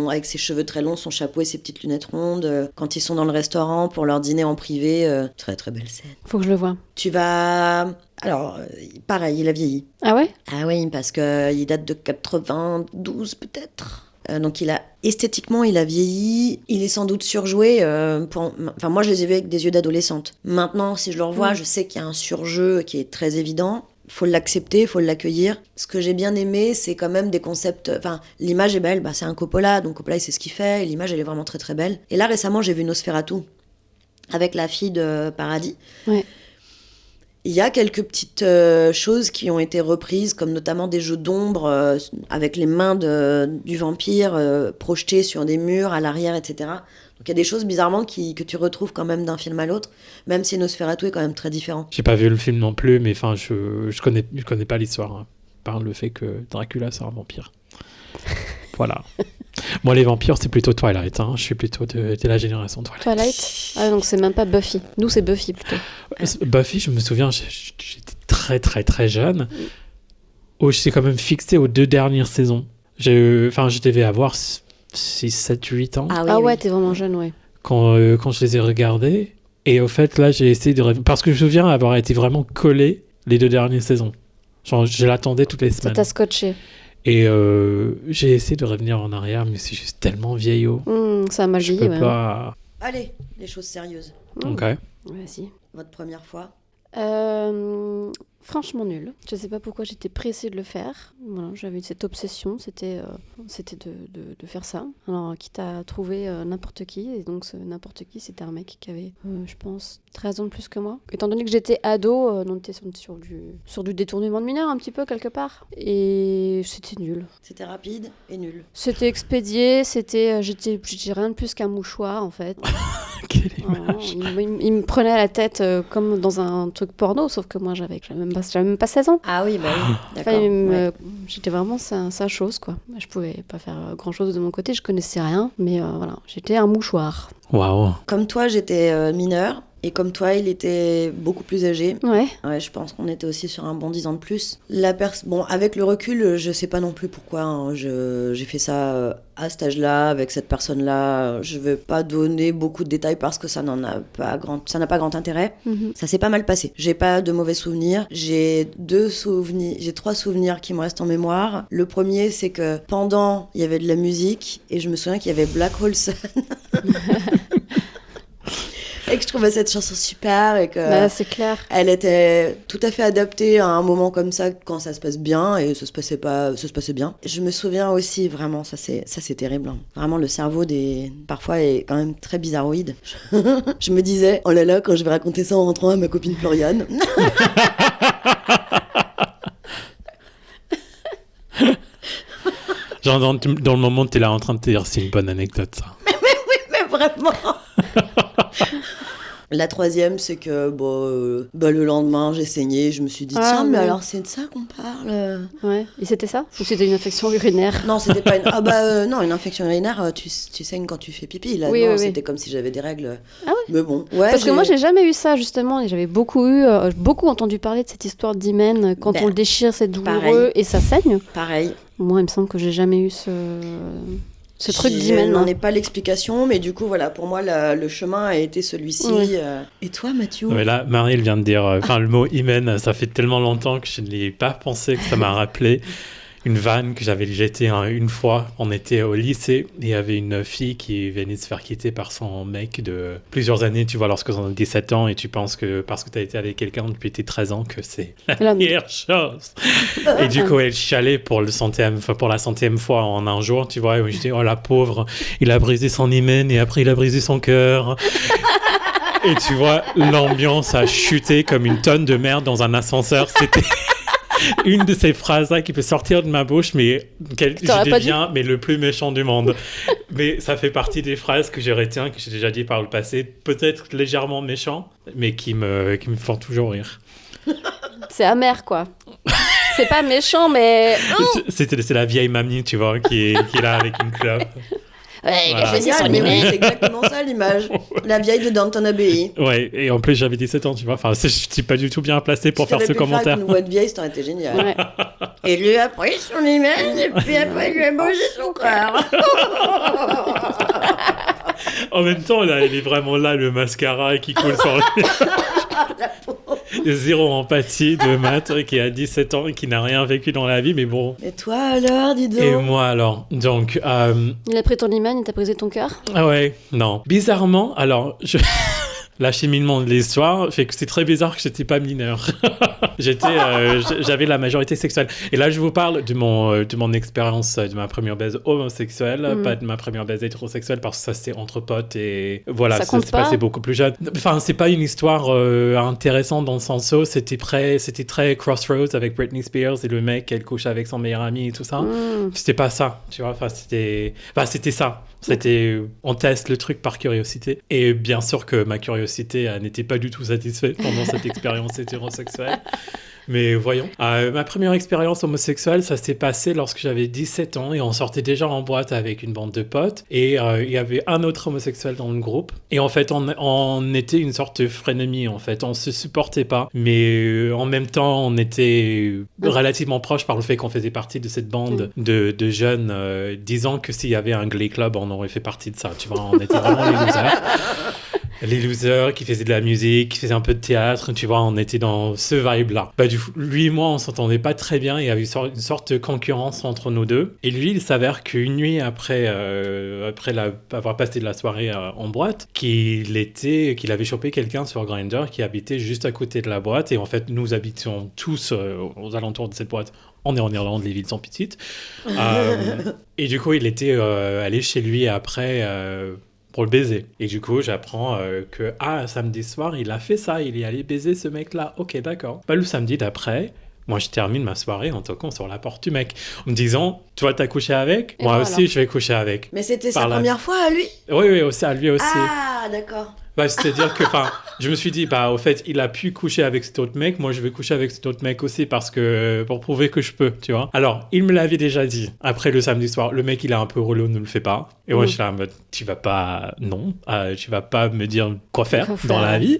avec ses cheveux très longs, son chapeau et ses petites lunettes rondes, quand ils sont dans le restaurant pour leur dîner en privé, très très belle scène. Faut que je le voie. Tu vas... Alors, pareil, il a vieilli. Ah ouais ? Ah oui, parce qu'il date de 92 peut-être. Donc esthétiquement, il a vieilli. Il est sans doute surjoué. Enfin, moi, je les ai vus avec des yeux d'adolescente. Maintenant, si je le revois, je sais qu'il y a un surjeu qui est très évident. Faut l'accepter, faut l'accueillir. Ce que j'ai bien aimé, c'est quand même des concepts... Enfin, l'image est belle, c'est un Coppola, donc Coppola, il sait ce qu'il fait, et l'image, elle est vraiment très très belle. Et là, récemment, j'ai vu Nosferatu, avec la fille de Paradis. Ouais. Il y a quelques petites choses qui ont été reprises, comme notamment des jeux d'ombre avec les mains du vampire projetées sur des murs à l'arrière, etc. Donc il y a des choses bizarrement que tu retrouves quand même d'un film à l'autre, même si Nosferatu est quand même très différent. J'ai pas vu le film non plus, mais je connais pas l'histoire, hein, par le fait que Dracula c'est un vampire. Voilà. Moi les vampires c'est plutôt Twilight, hein. Je suis plutôt de la génération Twilight. Twilight ? Ah donc c'est même pas Buffy. Nous c'est Buffy plutôt. Buffy, je me souviens, j'étais très très très jeune, où je suis quand même fixé aux 2 dernières saisons. Je devais avoir 6, 7, 8 ans. Ah ouais, t'es vraiment jeune, ouais. Quand je les ai regardés. Et au fait, là, j'ai essayé de... Parce que je me souviens avoir été vraiment collé les 2 dernières saisons. Genre, je l'attendais toutes les semaines. Ça t'a scotché. Et j'ai essayé de revenir en arrière, mais c'est juste tellement vieillot. Ça m'a vieilli, ouais. Pas... Allez, les choses sérieuses. Ok. Vas-y. Votre première fois ? Franchement nul. Je sais pas pourquoi j'étais pressée de le faire. Voilà, j'avais cette obsession, c'était de faire ça. Alors, quitte à trouver n'importe qui, et donc ce n'importe qui, c'était un mec qui avait, je pense, 13 ans de plus que moi. Étant donné que j'étais ado, on était sur du détournement de mineurs un petit peu quelque part. Et c'était nul. C'était rapide et nul. C'était expédié, j'étais rien de plus qu'un mouchoir en fait. Quelle image. Il me prenait à la tête comme dans un truc porno, sauf que moi j'avais même pas 16 ans. Ah oui, bah oui, d'accord. Enfin, j'étais vraiment sa chose, quoi. Je pouvais pas faire grand-chose de mon côté, je connaissais rien, mais voilà, j'étais un mouchoir. Waouh. Comme toi, j'étais mineure. Et comme toi, il était beaucoup plus âgé. Ouais. Ouais, je pense qu'on était aussi sur un bon 10 ans de plus. Bon, avec le recul, je sais pas non plus pourquoi hein, j'ai fait ça à cet âge-là, avec cette personne-là. Je vais pas donner beaucoup de détails parce que ça n'a pas grand intérêt. Mm-hmm. Ça s'est pas mal passé. J'ai pas de mauvais souvenirs. J'ai 3 souvenirs qui me restent en mémoire. Le premier, c'est que pendant, il y avait de la musique et je me souviens qu'il y avait Black Hole Sun. Et que je trouvais cette chanson super et que c'est clair. elle était tout à fait adaptée à un moment comme ça quand ça se passe bien et ça se passait bien. Je me souviens aussi vraiment, ça c'est terrible. Hein. Vraiment le cerveau parfois est quand même très bizarroïde. Je me disais oh là là quand je vais raconter ça en rentrant à ma copine Floriane. Genre dans le moment où t'es là en train de te dire c'est une bonne anecdote ça. Oui mais vraiment. La troisième, c'est que le lendemain, j'ai saigné. Je me suis dit, tiens, mais alors c'est de ça qu'on parle. Ouais. Et c'était ça ? Ou c'était une infection urinaire ? Non, c'était pas non, une infection urinaire, tu saignes quand tu fais pipi. Là, oui, non, oui, c'était comme si j'avais des règles. Ah ouais ? Mais bon, ouais. Parce que moi, j'ai jamais eu ça, justement. Et j'avais beaucoup entendu parler de cette histoire d'hymen. Quand on le déchire, c'est douloureux et ça saigne. Pareil. Moi, il me semble que j'ai jamais eu ce truc d'hymen. Je n'en ai pas l'explication, mais du coup, voilà, pour moi, le chemin a été celui-ci. Oui. Et toi, Mathieu ? Ouais, là, Marie, elle vient de dire, le mot hymen, ça fait tellement longtemps que je ne l'ai pas pensé que ça m'a rappelé une vanne que j'avais jetée une fois. On était au lycée et il y avait une fille qui venait de se faire quitter par son mec de plusieurs années. Tu vois, lorsque tu as 17 ans et tu penses que parce que tu as été avec quelqu'un depuis tes 13 ans que c'est la meilleure chose. Et du coup, elle chialait pour la 100e fois en un jour, tu vois. Et je dis, oh la pauvre, il a brisé son hymen et après il a brisé son cœur. Et tu vois, l'ambiance a chuté comme une tonne de merde dans un ascenseur. C'était... une de ces phrases-là qui peut sortir de ma bouche, mais je deviens le plus méchant du monde. Mais ça fait partie des phrases que je retiens, que j'ai déjà dit par le passé, peut-être légèrement méchant, mais qui me font toujours rire. C'est amer, quoi. C'est pas méchant, mais... C'est la vieille mamie, tu vois, qui est là avec une clope. Ouais, voilà. C'est exactement ça l'image. La vieille de Downton Abbey. Ouais, et en plus j'avais 17 ans, tu vois. Enfin, je suis pas du tout bien placé pour faire ce commentaire. Une voix de vieille, ça aurait été génial. Ouais. Et lui a pris son hymen, et puis après il lui a mangé son cœur. En même temps, là, il est vraiment là, le mascara qui coule sur le... Zéro empathie de Matt qui a 17 ans et qui n'a rien vécu dans la vie, mais bon. Et toi alors, dis donc. Et moi alors, donc... Il a pris ton hymen, il t'a brisé ton cœur ? Ah ouais, non. Bizarrement, alors, l'acheminement de l'histoire fait que c'est très bizarre que j'étais pas mineur. J'avais la majorité sexuelle. Et là, je vous parle de mon expérience de ma première baise homosexuelle, pas de ma première baise hétérosexuelle, parce que ça, c'était entre potes et voilà, ça s'est passé beaucoup plus jeune. Enfin, c'est pas une histoire intéressante dans le sens où c'était très Crossroads avec Britney Spears et le mec, elle couche avec son meilleur ami et tout ça. C'était pas ça, tu vois. Enfin, c'était ça. C'était, on teste le truc par curiosité. Et bien sûr que ma curiosité n'était pas du tout satisfaite pendant cette expérience hétérosexuelle. Mais voyons. Ma première expérience homosexuelle, ça s'est passé lorsque j'avais 17 ans et on sortait déjà en boîte avec une bande de potes. Et il y avait un autre homosexuel dans le groupe. Et en fait, on était une sorte de frénémie, en fait. On se supportait pas. Mais en même temps, on était relativement proches par le fait qu'on faisait partie de cette bande de jeunes disant que s'il y avait un Glee Club, on aurait fait partie de ça. Tu vois, on était vraiment les losers. les losers qui faisaient de la musique, qui faisaient un peu de théâtre, tu vois, on était dans ce vibe-là. Bah, du coup, lui et moi, on s'entendait pas très bien, il y avait une sorte de concurrence entre nous deux. Et lui, il s'avère qu'une nuit après avoir passé de la soirée en boîte, qu'il avait chopé quelqu'un sur Grindr qui habitait juste à côté de la boîte. Et en fait, nous habitions tous aux alentours de cette boîte. On est en Irlande, les villes sont petites. Et du coup, il était allé chez lui après pour le baiser. Et du coup, j'apprends que samedi soir, il a fait ça. Il est allé baiser ce mec-là. Ok, d'accord. Bah, le samedi d'après, moi, je termine ma soirée en toquant sur la porte du mec, en me disant, toi, t'as couché avec ? Moi aussi, je vais coucher avec. Mais c'était sa première fois à lui ? Oui, aussi, à lui aussi. Ah, d'accord. Bah, c'est-à-dire que, je me suis dit, au fait, il a pu coucher avec cet autre mec, moi je vais coucher avec cet autre mec aussi pour prouver que je peux, tu vois. Alors, il me l'avait déjà dit, après le samedi soir, le mec il est un peu relou, ne le fait pas. Et moi je suis là, tu vas pas me dire quoi faire dans la vie.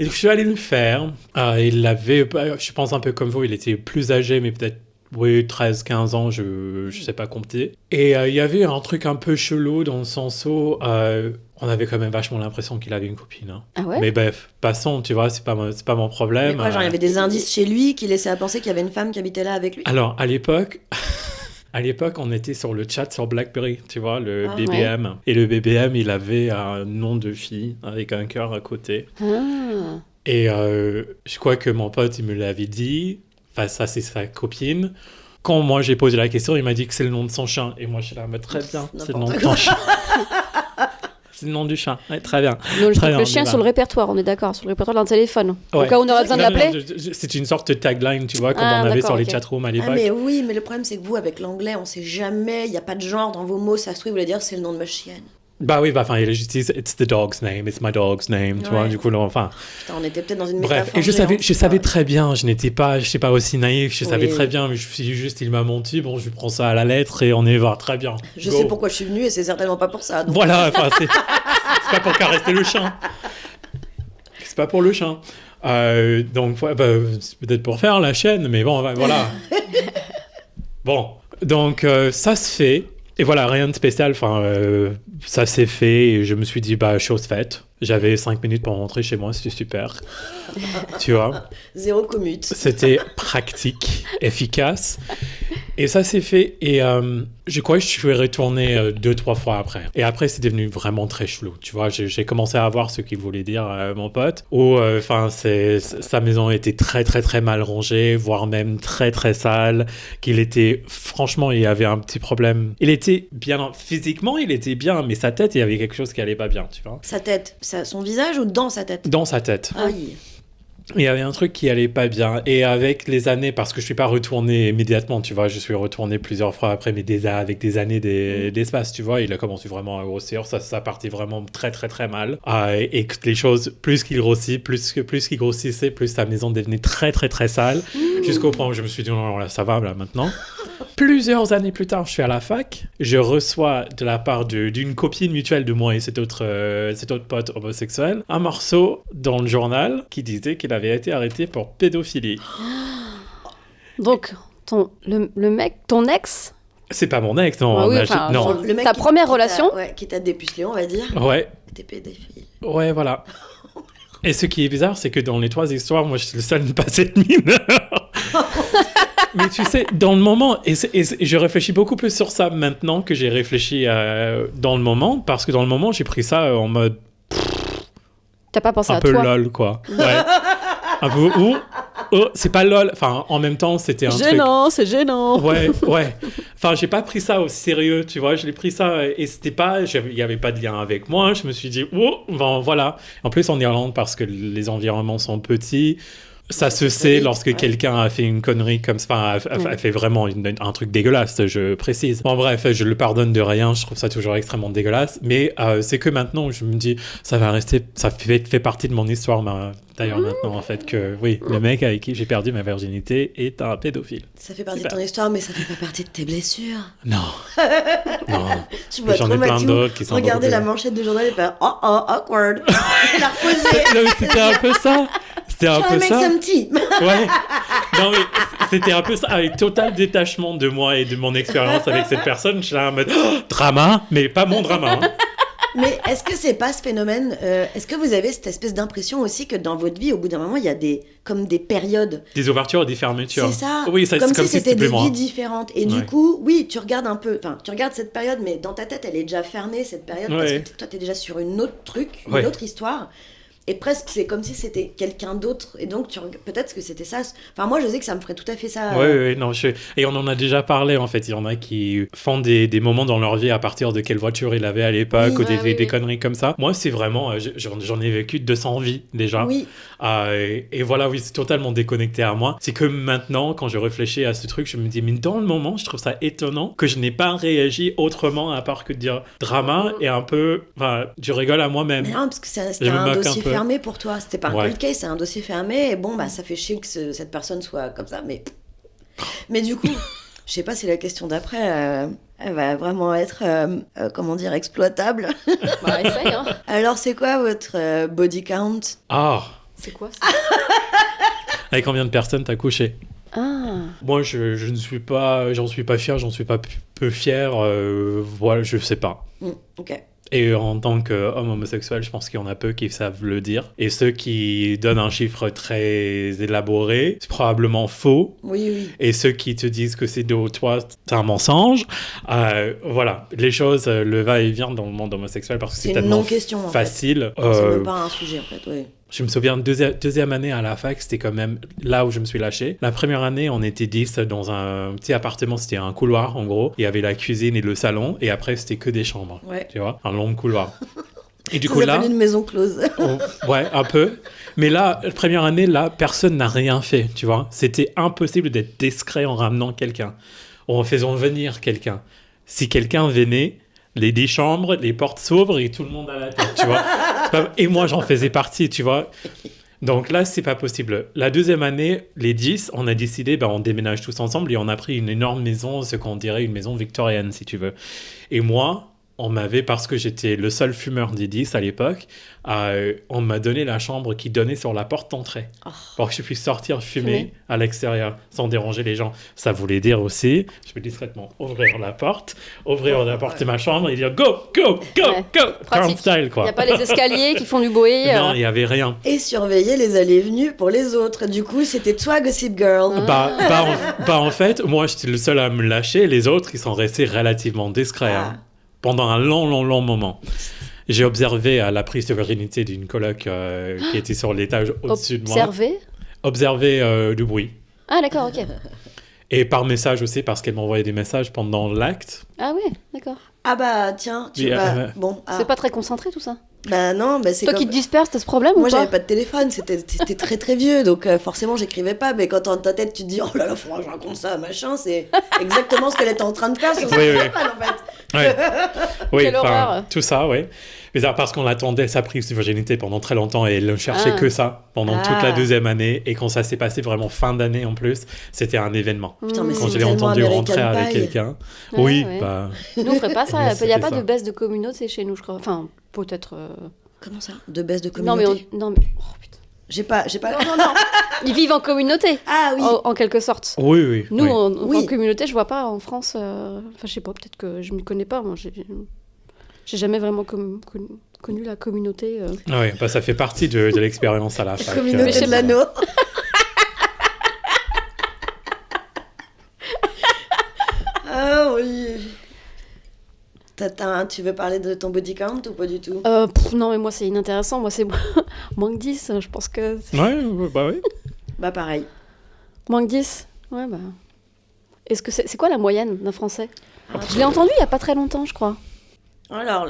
Et donc je suis allé le faire. Il avait, je pense un peu comme vous, il était plus âgé, mais peut-être 13, 15 ans, je sais pas compter. Et il y avait un truc un peu chelou dans le sens où on avait quand même vachement l'impression qu'il avait une copine. Hein. Ah ouais ? Mais bref, passons, tu vois, c'est pas mon problème. Mais quoi, genre il y avait des indices chez lui qui laissaient à penser qu'il y avait une femme qui habitait là avec lui ? Alors, à l'époque, on était sur le chat sur BlackBerry, tu vois, le BBM. Ouais. Et le BBM, il avait un nom de fille avec un cœur à côté. Ah. Et je crois que mon pote, il me l'avait dit. Enfin, ça, c'est sa copine. Quand moi, j'ai posé la question, il m'a dit que c'est le nom de son chien. Et moi, je suis là, mais très bien, c'est le nom de ton chien. C'est le nom du chat, ouais, très bien. Donc, le chien sur le répertoire, on est d'accord, sur le répertoire d'un téléphone. Ouais. Au cas où on aurait besoin de l'appeler. C'est une sorte de tagline, tu vois, comme on avait sur les chatrooms à l'époque. Ah, mais oui, mais le problème, c'est que vous, avec l'anglais, on sait jamais, il n'y a pas de genre dans vos mots, ça se trouve, vous voulez dire c'est le nom de ma chienne. Bah oui, il a juste dit it's the dog's name, it's my dog's name, tu vois, du coup, enfin... Putain, on était peut-être dans une métaphore. Bref, et je savais très bien, je n'étais pas aussi naïf, je savais très bien, mais je me suis dit juste, il m'a menti, bon, je prends ça à la lettre et on y va, très bien. Je sais pourquoi je suis venue et c'est certainement pas pour ça. Donc... Voilà, enfin, c'est pas pour caresser le chien. C'est pas pour le chien. Donc, c'est peut-être pour faire la chaîne, mais bon, voilà. Bon, donc, ça se fait. Et voilà, rien de spécial, ça s'est fait et je me suis dit, chose faite. J'avais 5 minutes pour rentrer chez moi, c'était super. Tu vois ? Zéro commute. C'était pratique, efficace. Et ça s'est fait. Et je crois que je suis retourné 2-3 fois après. Et après, c'est devenu vraiment très chelou. Tu vois, j'ai commencé à voir ce qu'il voulait dire, mon pote. Où, sa maison était très, très, très mal rangée, voire même très, très sale. Franchement, il y avait un petit problème. Il était bien, physiquement, il était bien, mais sa tête, il y avait quelque chose qui allait pas bien, tu vois. Sa tête, son visage ou dans sa tête ? Dans sa tête. Aïe. Il y avait un truc qui allait pas bien. Et avec les années, parce que je suis pas retourné immédiatement, tu vois, je suis retourné plusieurs fois après, mais avec des années d'espace, tu vois, il a commencé vraiment à grossir. Ça partait vraiment très, très, très mal. Et que les choses, plus qu'il grossit, plus qu'il grossissait, plus sa maison devenait très, très, très sale. Jusqu'au point où je me suis dit, non, là, ça va, là, maintenant. Plusieurs années plus tard, je suis à la fac. Je reçois de la part d'une copine mutuelle de moi et cet autre pote homosexuel, un morceau dans le journal qui disait qu'il avait été arrêté pour pédophilie. Donc, le mec, ton ex... C'est pas mon ex, non. Oui, non. Le mec ta première relation qui t'a dépucelé, on va dire. Ouais. T'es pédophile. Ouais, voilà. Et ce qui est bizarre, c'est que dans les 3 histoires, moi, je suis le seul à ne pas être mineur. Mais tu sais, dans le moment, et je réfléchis beaucoup plus sur ça maintenant que j'ai réfléchi dans le moment, parce que dans le moment, j'ai pris ça en mode... T'as pas pensé à toi ? Un peu lol, quoi. Ouais. Un peu... c'est pas lol. Enfin, en même temps, c'était un gênant, truc... c'est gênant. Ouais. Enfin, j'ai pas pris ça au sérieux, tu vois. Je l'ai pris ça et c'était pas... Il y avait pas de lien avec moi. Je me suis dit, voilà. En plus, en Irlande, parce que les environnements sont petits... Ça se sait lorsque quelqu'un a fait une connerie comme ça, a fait vraiment un truc dégueulasse, je précise. Bon bref, je le pardonne de rien, je trouve ça toujours extrêmement dégueulasse, mais c'est que maintenant je me dis, ça va rester, ça fait partie de mon histoire d'ailleurs maintenant en fait, que oui, le mec avec qui j'ai perdu ma virginité est un pédophile. Ça fait partie de ton histoire, mais ça fait pas partie de tes blessures. Non. J'en ai plein d'autres qui sont... Regardez la manchette du journal et faire « Oh, awkward !» Il a reposé. C'était un peu ça. C'était un peu ça. Ouais. Non, mais c'était un peu ça, avec total détachement de moi et de mon expérience avec cette personne. Je suis là en mode drama, mais pas mon drama. Hein. Mais est-ce que c'est pas ce phénomène est-ce que vous avez cette espèce d'impression aussi que dans votre vie, au bout d'un moment, il y a comme des périodes. Des ouvertures et des fermetures. C'est ça. Oui, ça comme c'est si c'était des moi. vies différentes. Et du coup, oui, tu regardes un peu. Enfin, tu regardes cette période, mais dans ta tête, elle est déjà fermée cette période parce que toi, t'es déjà sur une autre truc, une autre histoire. Et presque, c'est comme si c'était quelqu'un d'autre. Et donc, peut-être que c'était ça. Enfin, moi, je sais que ça me ferait tout à fait ça. Oui, non, et on en a déjà parlé, en fait. Il y en a qui font des moments dans leur vie à partir de quelle voiture il avait à l'époque, ou des conneries comme ça. Moi, c'est vraiment... j'en ai vécu 200 vies, déjà. Oui. Et voilà, oui, c'est totalement déconnecté à moi. C'est que maintenant, quand je réfléchis à ce truc, je me dis, mais dans le moment, je trouve ça étonnant que je n'ai pas réagi autrement, à part que de dire drama, et un peu... Enfin, je rigole à moi-même. Mais non, parce que c'était un dossier fermé pour toi. C'était pas un cold case, c'est un dossier fermé. Et bon, bah, ça fait chier que cette personne soit comme ça. Mais du coup, je sais pas si la question d'après, elle va vraiment être, comment dire, exploitable. Bah, essaye, hein. Alors, c'est quoi votre body count? Ah. C'est quoi ça? Avec combien de personnes t'as couché? Ah. Moi, je ne suis pas, j'en suis pas fier, j'en suis pas peu fier. Voilà, je sais pas. Ok. Et en tant qu'homme homosexuel, je pense qu'il y en a peu qui savent le dire. Et ceux qui donnent un chiffre très élaboré, c'est probablement faux. Oui. Et ceux qui te disent que c'est de toi, c'est un mensonge. Voilà, les choses, le va-et-vient dans le monde homosexuel, parce que c'est tellement facile. C'est même pas un sujet, en fait, oui. Je me souviens, deuxième année à la fac, c'était quand même là où je me suis lâché. La première année, on était 10 dans un petit appartement, c'était un couloir en gros. Il y avait la cuisine et le salon, et après c'était que des chambres, tu vois, un long couloir. Et du coup là, une maison close. Ouais, un peu. Mais là, la première année, là, personne n'a rien fait, tu vois. C'était impossible d'être discret en ramenant quelqu'un, ou en faisant venir quelqu'un. Si quelqu'un venait, les 10 chambres, les portes s'ouvrent et tout le monde a la tête, tu vois. Et moi, j'en faisais partie, tu vois. Donc là, c'est pas possible. La deuxième année, les 10, on a décidé, on déménage tous ensemble et on a pris une énorme maison, ce qu'on dirait une maison victorienne, si tu veux. Et moi, on m'avait, parce que j'étais le seul fumeur des 10 à l'époque, on m'a donné la chambre qui donnait sur la porte d'entrée pour que je puisse sortir fumer à l'extérieur sans déranger les gens. Ça voulait dire aussi, je peux discrètement ouvrir la porte de ma chambre et dire go, Carl style, quoi. Il n'y a pas les escaliers qui font du bruit. Non, il n'y avait rien. Et surveiller les allées et venues pour les autres. Du coup, c'était toi, Gossip Girl. En fait, moi, j'étais le seul à me lâcher. Les autres, ils sont restés relativement discrets. Pendant un long moment. J'ai observé à la prise de virginité d'une coloc qui était sur l'étage au-dessus de moi. Observer du bruit. Ah d'accord, ok. Et par message aussi, parce qu'elle m'envoyait des messages pendant l'acte. Ah oui, d'accord. Ah bah tiens, C'est pas très concentré tout ça? Bah non, c'est toi qui te disperses, t'as ce problème ou pas? Moi j'avais pas de téléphone, c'était très très vieux, donc forcément j'écrivais pas, mais quand dans ta tête tu te dis oh là là, faudra que je raconte ça, machin, c'est exactement ce qu'elle était en train de faire sur son téléphone en fait. Oui, tout ça, oui. Mais parce qu'on attendait sa prise de virginité pendant très longtemps et elle ne cherchait que ça pendant toute la deuxième année. Et quand ça s'est passé vraiment fin d'année en plus, c'était un événement. Putain, mais quand je l'ai entendu rentrer avec quelqu'un. Oui. Nous on ferait pas ça. Il n'y a pas de baisse de communauté chez nous, je crois. Enfin, peut-être. Comment ça? De baisse de communauté? Non mais. Oh putain. J'ai pas. Non. Ils vivent en communauté. Ah oui. En quelque sorte. Oui. Nous, en communauté, je vois pas en France. Enfin, je sais pas, peut-être que je m'y connais pas. Moi, j'ai jamais vraiment connu la communauté. Oui, ça fait partie de l'expérience à la fac. Communauté de l'anneau. Ah oui. Tu veux parler de ton body count ou pas du tout? Non, mais moi, c'est inintéressant. Moi, c'est moins que 10. Je pense que... Oui. Bah, pareil. Moins que 10? Ouais, bah... Est-ce que c'est quoi la moyenne d'un Français? Je l'ai entendu il y a pas très longtemps, je crois. Alors,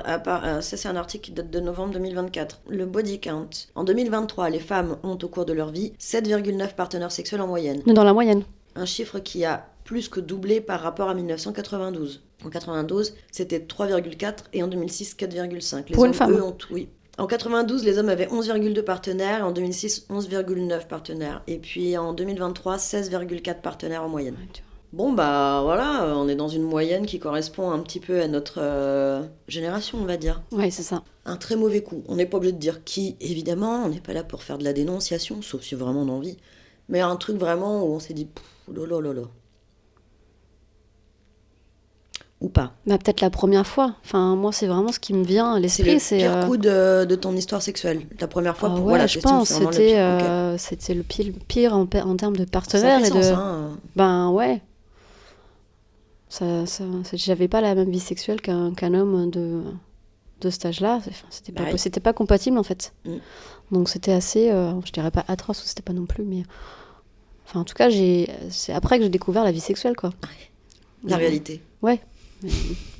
ça c'est un article qui date de novembre 2024. Le body count. En 2023, les femmes ont au cours de leur vie 7,9 partenaires sexuels en moyenne. Dans la moyenne. Un chiffre qui a plus que doublé par rapport à 1992. En 92, c'était 3,4 et en 2006, 4,5. Pour une femme. Oui. En 92, les hommes avaient 11,2 partenaires et en 2006, 11,9 partenaires. Et puis en 2023, 16,4 partenaires en moyenne. Bon, bah voilà, on est dans une moyenne qui correspond un petit peu à notre génération, on va dire. Oui, c'est ça. Un très mauvais coup. On n'est pas obligé de dire qui, évidemment, on n'est pas là pour faire de la dénonciation, sauf si vraiment on a envie. Mais un truc vraiment où on s'est dit, lolo. ou pas? Bah, peut-être la première fois. Enfin, moi, c'est vraiment ce qui me vient à l'esprit. C'est le pire coup de ton histoire sexuelle. La première fois, pour ouais, moi, la je question, pense. c'est vraiment le pire. Ok. C'était le pire en termes de Ça partenaire. fait et sens, de... hein. Ben ouais. J'avais pas la même vie sexuelle qu'un homme de cet âge-là. Enfin, c'était pas compatible, en fait. Donc c'était assez, je dirais pas atroce, c'était pas non plus, mais... Enfin, en tout cas, c'est après que j'ai découvert la vie sexuelle, quoi. La réalité. Ouais.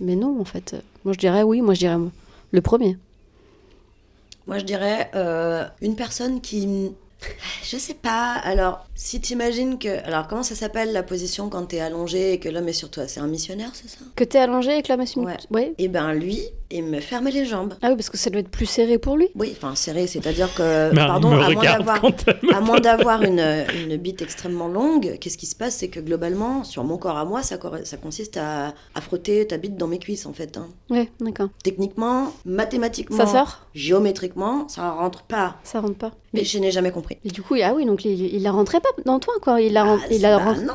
Mais non, en fait. Moi, je dirais le premier. Moi, je dirais une personne qui... Je sais pas. Alors, si t'imagines que... Alors, comment ça s'appelle la position quand t'es allongé et que l'homme est sur toi? C'est un missionnaire, c'est ça? Que t'es allongé avec la machine? Ouais. Et ben lui, il me fermait les jambes. Ah oui, parce que ça doit être plus serré pour lui. Oui, enfin serré, c'est-à-dire que... Pardon, à moins d'avoir une bite extrêmement longue, qu'est-ce qui se passe? C'est que globalement, sur mon corps à moi, ça consiste à frotter ta bite dans mes cuisses, en fait. Hein. Ouais, d'accord. Techniquement, mathématiquement... Ça sort? Géométriquement, ça rentre pas. Ça rentre pas. Mais je n'ai jamais compris. Et du coup, ah oui, donc il la rentrait pas dans toi, quoi. Non,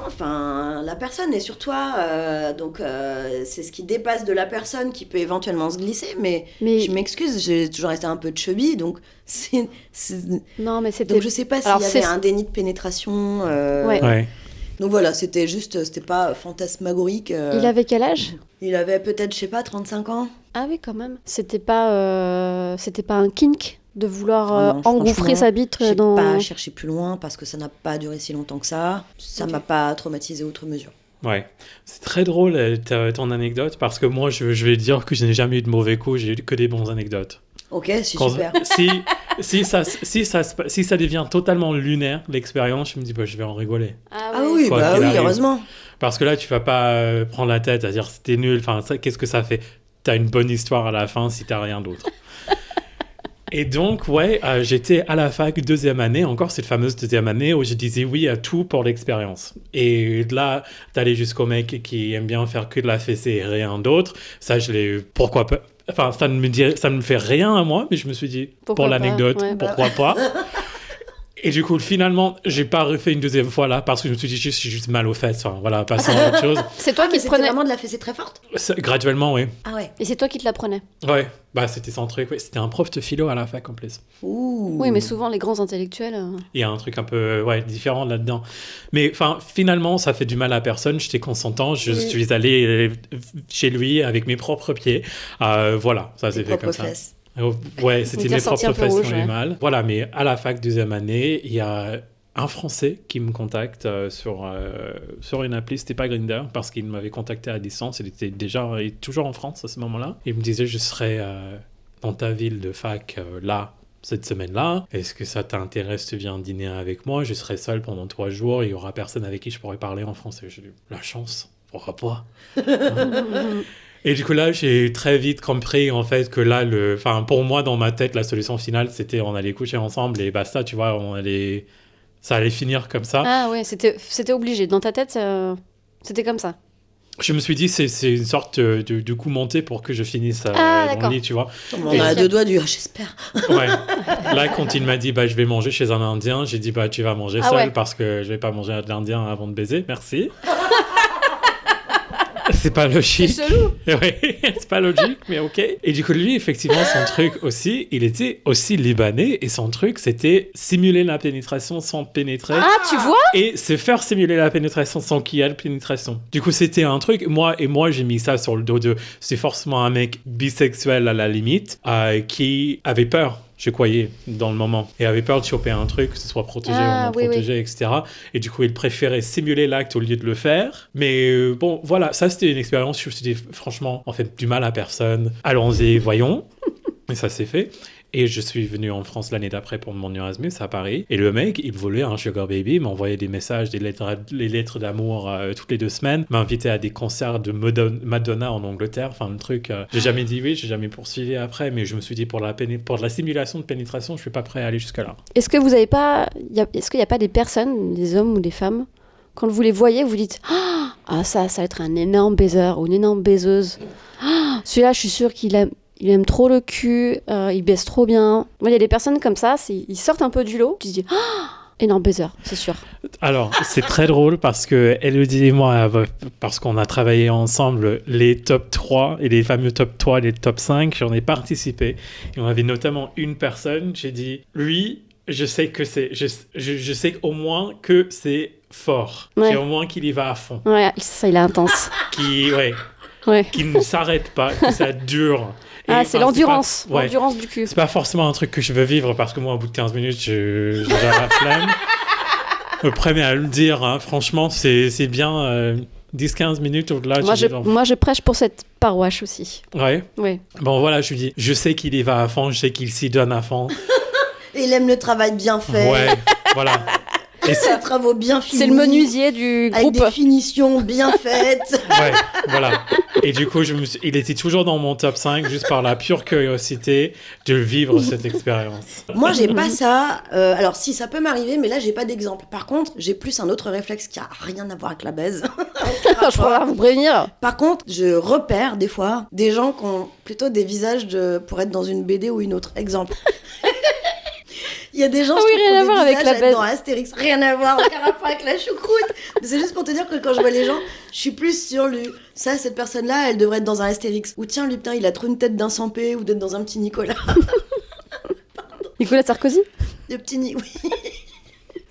enfin, la personne est sur toi, donc c'est ce qui dépasse de la personne qui peut éventuellement se glisser, mais... je m'excuse, j'ai toujours resté un peu chubby, donc Non, mais c'était... Donc je sais pas s'il y avait un déni de pénétration. Ouais. Donc voilà, c'était pas fantasmagorique. Il avait quel âge? Il avait peut-être, je sais pas, 35 ans. Ah oui, quand même. C'était pas un kink de vouloir engouffrer sa bite dans... J'ai pas cherché plus loin parce que ça n'a pas duré si longtemps que ça. Ça m'a pas traumatisé outre mesure. Ouais, c'est très drôle ton anecdote parce que moi je vais dire que je n'ai jamais eu de mauvais coups, j'ai eu que des bonnes anecdotes. Ok, c'est super. Si ça devient totalement lunaire l'expérience, je me dis je vais en rigoler. Ah oui, heureusement. Parce que là tu vas pas prendre la tête à dire c'était nul, enfin qu'est-ce que ça fait? T'as une bonne histoire à la fin si t'as rien d'autre. Et donc, j'étais à la fac deuxième année, encore cette fameuse deuxième année où je disais oui à tout pour l'expérience. Et là, d'aller jusqu'au mec qui aime bien faire que de la fessée et rien d'autre, ça, pourquoi pas? Enfin, ça ne me fait rien à moi, mais je me suis dit, pour l'anecdote, pourquoi pas? Et du coup, finalement, j'ai pas refait une deuxième fois là parce que je me suis dit, je suis juste mal aux fesses. Enfin, voilà, passons à autre chose. C'est toi qui te prenais vraiment de la fessée très forte? Graduellement, oui. Ah ouais. Et c'est toi qui te la prenais? Ouais, c'était son truc. Ouais. C'était un prof de philo à la fac en plus. Ouh. Oui, mais souvent les grands intellectuels. Il y a un truc un peu différent là-dedans. Mais finalement, ça fait du mal à personne. J'étais consentant. Je suis allé chez lui avec mes propres pieds. Voilà, ça s'est fait comme ça. Fesses. Ouais, c'était mes propres fesses qui ont eu mal. Voilà, mais à la fac deuxième année, il y a un Français qui me contacte sur une appli. C'était pas Grindr parce qu'il m'avait contacté à distance. Il était toujours en France à ce moment-là. Il me disait je serai dans ta ville de fac là cette semaine-là. Est-ce que ça t'intéresse? Tu viens dîner avec moi? Je serai seul pendant 3 jours. Il y aura personne avec qui je pourrais parler en français. J'ai dit la chance, pourquoi pas? Et du coup, là, j'ai très vite compris, en fait, que là, pour moi, dans ma tête, la solution finale, c'était on allait coucher ensemble et basta, tu vois, ça allait finir comme ça. Ah ouais, c'était obligé. Dans ta tête, c'était comme ça. Je me suis dit, c'est une sorte de coup monté pour que je finisse dans le lit, tu vois. On a 2 doigts j'espère. Ouais. Là, quand il m'a dit, je vais manger chez un Indien, j'ai dit, tu vas manger seul parce que je vais pas manger de l'Indien avant de baiser, merci. C'est pas logique. C'est chelou. Ouais, c'est pas logique, mais ok. Et du coup, lui, effectivement, son truc aussi, il était aussi libanais et son truc, c'était simuler la pénétration sans pénétrer. Ah, tu vois? Et se faire simuler la pénétration sans qu'il y ait de pénétration. Du coup, c'était un truc. Moi, j'ai mis ça sur le dos de. C'est forcément un mec bisexuel à la limite qui avait peur. Je croyais dans le moment et avait peur de choper un truc, que ce soit protégé ou non protégé, etc. Et du coup, il préférait simuler l'acte au lieu de le faire. Mais bon, voilà, ça c'était une expérience. Je me suis dit, franchement, on fait du mal à personne. Allons-y, voyons. Et ça s'est fait. Et je suis venu en France l'année d'après pour mon Erasmus à Paris. Et le mec, il voulait un sugar baby, m'envoyait des messages, les lettres d'amour toutes les 2 semaines, m'invitait à des concerts de Madonna en Angleterre. Enfin, le truc, j'ai jamais dit oui, j'ai jamais poursuivi après, mais je me suis dit pour de la simulation de pénétration, je suis pas prêt à aller jusque-là. Est-ce que vous avez pas, est-ce qu'il n'y a pas des personnes, des hommes ou des femmes, quand vous les voyez, vous dites ça va être un énorme baiser ou une énorme baiseuse. Celui-là, je suis sûre qu'il aime trop le cul, il baisse trop bien. Moi, il y a des personnes comme ça, ils sortent un peu du lot. Tu te dis, Énorme baiser, c'est sûr. Alors, c'est très drôle parce que Elodie et moi, parce qu'on a travaillé ensemble les top 3 et les fameux top 3 et les top 5, j'en ai participé. Et on avait notamment une personne, j'ai dit, lui, je sais que c'est... Je sais au moins que c'est fort. Ouais. J'ai au moins qu'il y va à fond. Ouais, ça, il est intense. Qu'il ne s'arrête pas, que ça dure. Ah, c'est l'endurance. Ouais. L'endurance du cul. C'est pas forcément un truc que je veux vivre parce que moi, au bout de 15 minutes, j'ai la flemme. Me prêt à le dire, hein. Franchement, c'est bien 10-15 minutes au-delà. Moi, je prêche pour cette paroisse aussi. Ouais. Oui. Bon, voilà, je lui dis, je sais qu'il y va à fond, je sais qu'il s'y donne à fond. Et il aime le travail bien fait. Ouais, voilà. Et c'est travaux bien finis. C'est le menuisier du groupe. Avec des finitions bien faites. Ouais, voilà. Et du coup, il était toujours dans mon top 5 juste par la pure curiosité de vivre cette expérience. Moi, j'ai pas ça. Alors, si, ça peut m'arriver, mais là, j'ai pas d'exemple. Par contre, j'ai plus un autre réflexe qui a rien à voir avec la baise. Je pourrais vous prévenir. Par contre, je repère des fois des gens qui ont plutôt des visages pour être dans une BD ou une autre. Exemple. Il y a des gens qui rien à voir avec la baise. dans Astérix. Rien à voir, aucun rapport avec la choucroute. Mais c'est juste pour te dire que quand je vois les gens, je suis plus sur lui. Ça, cette personne-là, elle devrait être dans un Astérix. Ou tiens, lui, putain, il a trop une tête d'un Sampé ou d'être dans un petit Nicolas. Nicolas Sarkozy ? Le petit oui.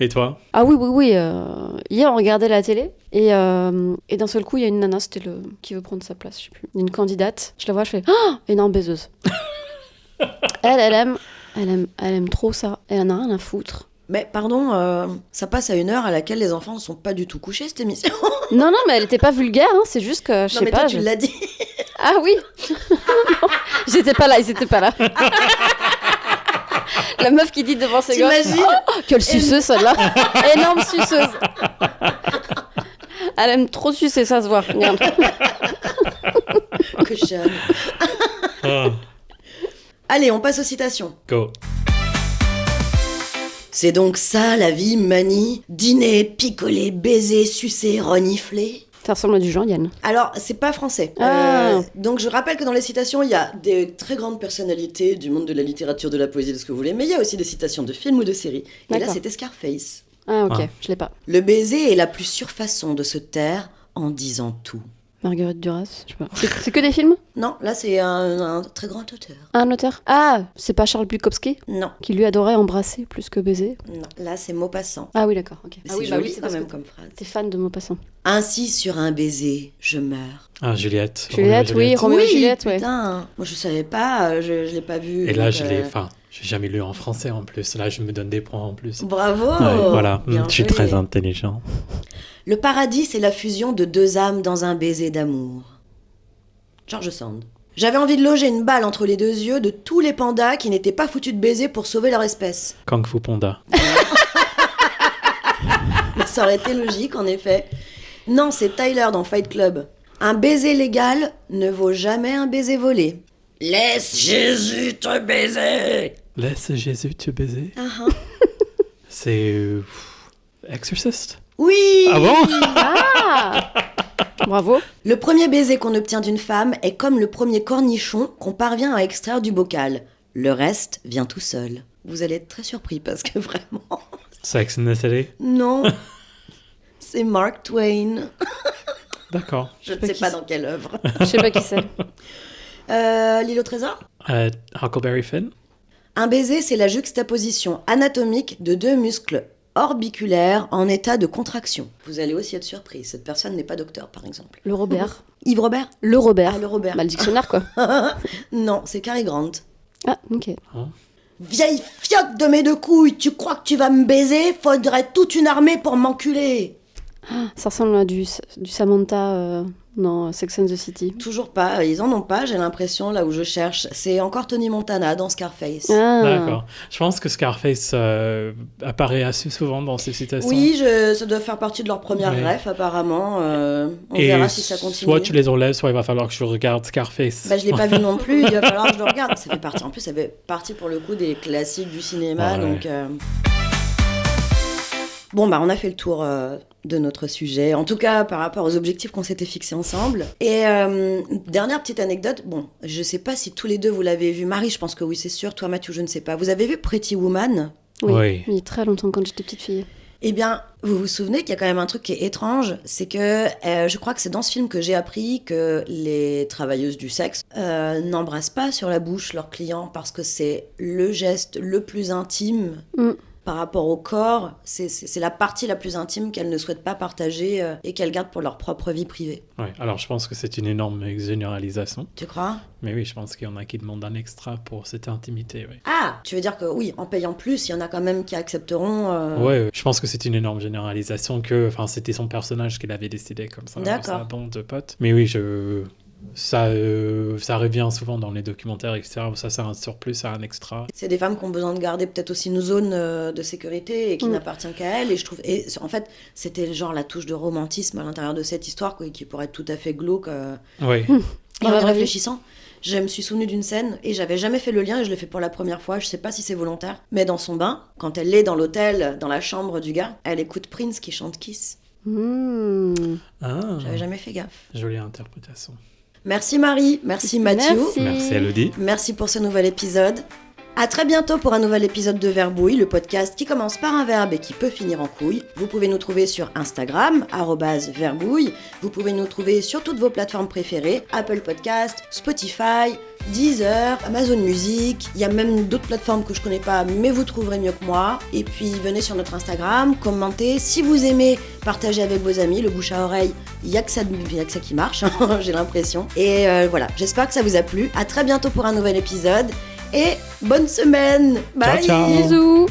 Et toi ? Ah oui. Hier, on regardait la télé et d'un seul coup, il y a une nana, qui veut prendre sa place, je sais plus. Une candidate. Je la vois, je fais énorme baiseuse. Elle aime trop ça. Elle en a rien à foutre. Mais pardon, ça passe à une heure à laquelle les enfants ne sont pas du tout couchés, cette émission. Non, mais elle était pas vulgaire, hein, c'est juste que, je sais pas... Non, mais toi, tu l'as dit. Ah oui. Ils étaient pas là. La meuf qui dit devant ses gosses... T'imagines ? Quelle suceuse, celle-là. Énorme suceuse. Elle aime trop sucer, ça se voit. Regarde. Cochonne. Allez, on passe aux citations. Go. C'est donc ça la vie, Mani ? Dîner, picoler, baiser, sucer, renifler ? Ça ressemble à du Jean-Yann. Alors, c'est pas français. Donc, je rappelle que dans les citations, il y a des très grandes personnalités du monde de la littérature, de la poésie, de ce que vous voulez, mais il y a aussi des citations de films ou de séries. Et là, c'était Scarface. Ah, ok, je l'ai pas. Le baiser est la plus sûre façon de se taire en disant tout. Marguerite Duras, je sais pas. C'est que des films ? Non, là, c'est un très grand auteur. Un auteur ? Ah, c'est pas Charles Bukowski ? Non. Qui lui adorait embrasser plus que baiser ? Non, là, c'est Maupassant. Ah oui, d'accord, ok. C'est joli quand même comme phrase. T'es fan de Maupassant. Ainsi, sur un baiser, je meurs. Ah, Juliette. Oui, Roméo et Juliette, ouais. Putain, moi je savais pas, je l'ai pas vu. Et là, j'ai jamais lu en français en plus. Là, je me donne des points en plus. Bravo. Ouais, voilà, Bien je suis joué. très intelligent. Le paradis, c'est la fusion de deux âmes dans un baiser d'amour. George Sand. J'avais envie de loger une balle entre les deux yeux de tous les pandas qui n'étaient pas foutus de baiser pour sauver leur espèce. Kung Fu Panda. Ça aurait été logique, en effet. Non, c'est Tyler dans Fight Club. Un baiser légal ne vaut jamais un baiser volé. Laisse Jésus te baiser. Laisse Jésus te baiser. Uh-huh. C'est Exorcist. Oui. Ah bon? Ah. Bravo. Le premier baiser qu'on obtient d'une femme est comme le premier cornichon qu'on parvient à extraire du bocal. Le reste vient tout seul. Vous allez être très surpris parce que vraiment... Sex and the City. Non. C'est Mark Twain. D'accord. Je ne sais pas dans quelle œuvre. Je sais pas qui c'est. L'île au trésor. Huckleberry Finn. Un baiser, c'est la juxtaposition anatomique de deux muscles orbiculaires en état de contraction. Vous allez aussi être surpris. Cette personne n'est pas docteur, par exemple. Le Robert. Yves Robert. Le Robert. Ah, le Robert. Bah, le dictionnaire, quoi. Non, c'est Cary Grant. Ah, ok. Vieille fiotte de mes deux couilles, tu crois que tu vas me baiser? Faudrait toute une armée pour m'enculer. Ça ressemble à du Samantha dans Sex and the City. Toujours pas, ils en ont pas, j'ai l'impression, là où je cherche. C'est encore Tony Montana dans Scarface. Ah. D'accord. Je pense que Scarface apparaît assez souvent dans ces citations. Oui, ça doit faire partie de leur première ref, apparemment. On verra si ça continue. Soit tu les enlèves, soit il va falloir que je regarde Scarface. Bah, je l'ai pas vu non plus, il va falloir que je le regarde. Ça fait partie, en plus, ça fait partie pour le coup des classiques du cinéma, Ouais. donc... Bon, bah, on a fait le tour de notre sujet, en tout cas par rapport aux objectifs qu'on s'était fixés ensemble. Et dernière petite anecdote, bon, je sais pas si tous les deux vous l'avez vu. Marie, je pense que oui, c'est sûr. Toi, Mathieu, je ne sais pas. Vous avez vu Pretty Woman ? Oui. Il y a très longtemps, quand j'étais petite fille. Eh bien, vous vous souvenez qu'il y a quand même un truc qui est étrange, c'est que je crois que c'est dans ce film que j'ai appris que les travailleuses du sexe n'embrassent pas sur la bouche leurs clients parce que c'est le geste le plus intime par rapport au corps. C'est la partie la plus intime qu'elles ne souhaitent pas partager et qu'elles gardent pour leur propre vie privée. Ouais, alors je pense que c'est une énorme généralisation. Tu crois ? Mais oui, je pense qu'il y en a qui demandent un extra pour cette intimité, oui. Ah, tu veux dire que oui, en payant plus, il y en a quand même qui accepteront... Ouais, je pense que c'est une énorme généralisation que, enfin, c'était son personnage qu'il avait décidé comme ça, D'accord. sa bande de potes. Mais oui, ça revient souvent dans les documentaires, etc. Ça, c'est un surplus, c'est un extra. C'est des femmes qui ont besoin de garder peut-être aussi une zone de sécurité et qui n'appartient qu'à elles. Et je trouve, et en fait, c'était genre la touche de romantisme à l'intérieur de cette histoire quoi, qui pourrait être tout à fait glauque. Oui. Et en y réfléchissant, je me suis souvenue d'une scène et j'avais jamais fait le lien et je l'ai fait pour la première fois. Je sais pas si c'est volontaire, mais dans son bain, quand elle est dans l'hôtel, dans la chambre du gars, elle écoute Prince qui chante Kiss. Ah, J'avais jamais fait gaffe. jolie interprétation. Merci Marie, merci Mathieu. Merci Elodie. Merci pour ce nouvel épisode. À très bientôt pour un nouvel épisode de Verbouille, le podcast qui commence par un verbe et qui peut finir en couille. Vous pouvez nous trouver sur Instagram, @verbouille. Vous pouvez nous trouver sur toutes vos plateformes préférées, Apple Podcast, Spotify, Deezer, Amazon Music. Il y a même d'autres plateformes que je connais pas, mais vous trouverez mieux que moi. Et puis venez sur notre Instagram, commentez. Si vous aimez, partagez avec vos amis, le bouche à oreille, il y a que ça qui marche, j'ai l'impression. Et voilà, j'espère que ça vous a plu. À très bientôt pour un nouvel épisode. Et bonne semaine. Bye. Ciao, ciao. Bisous.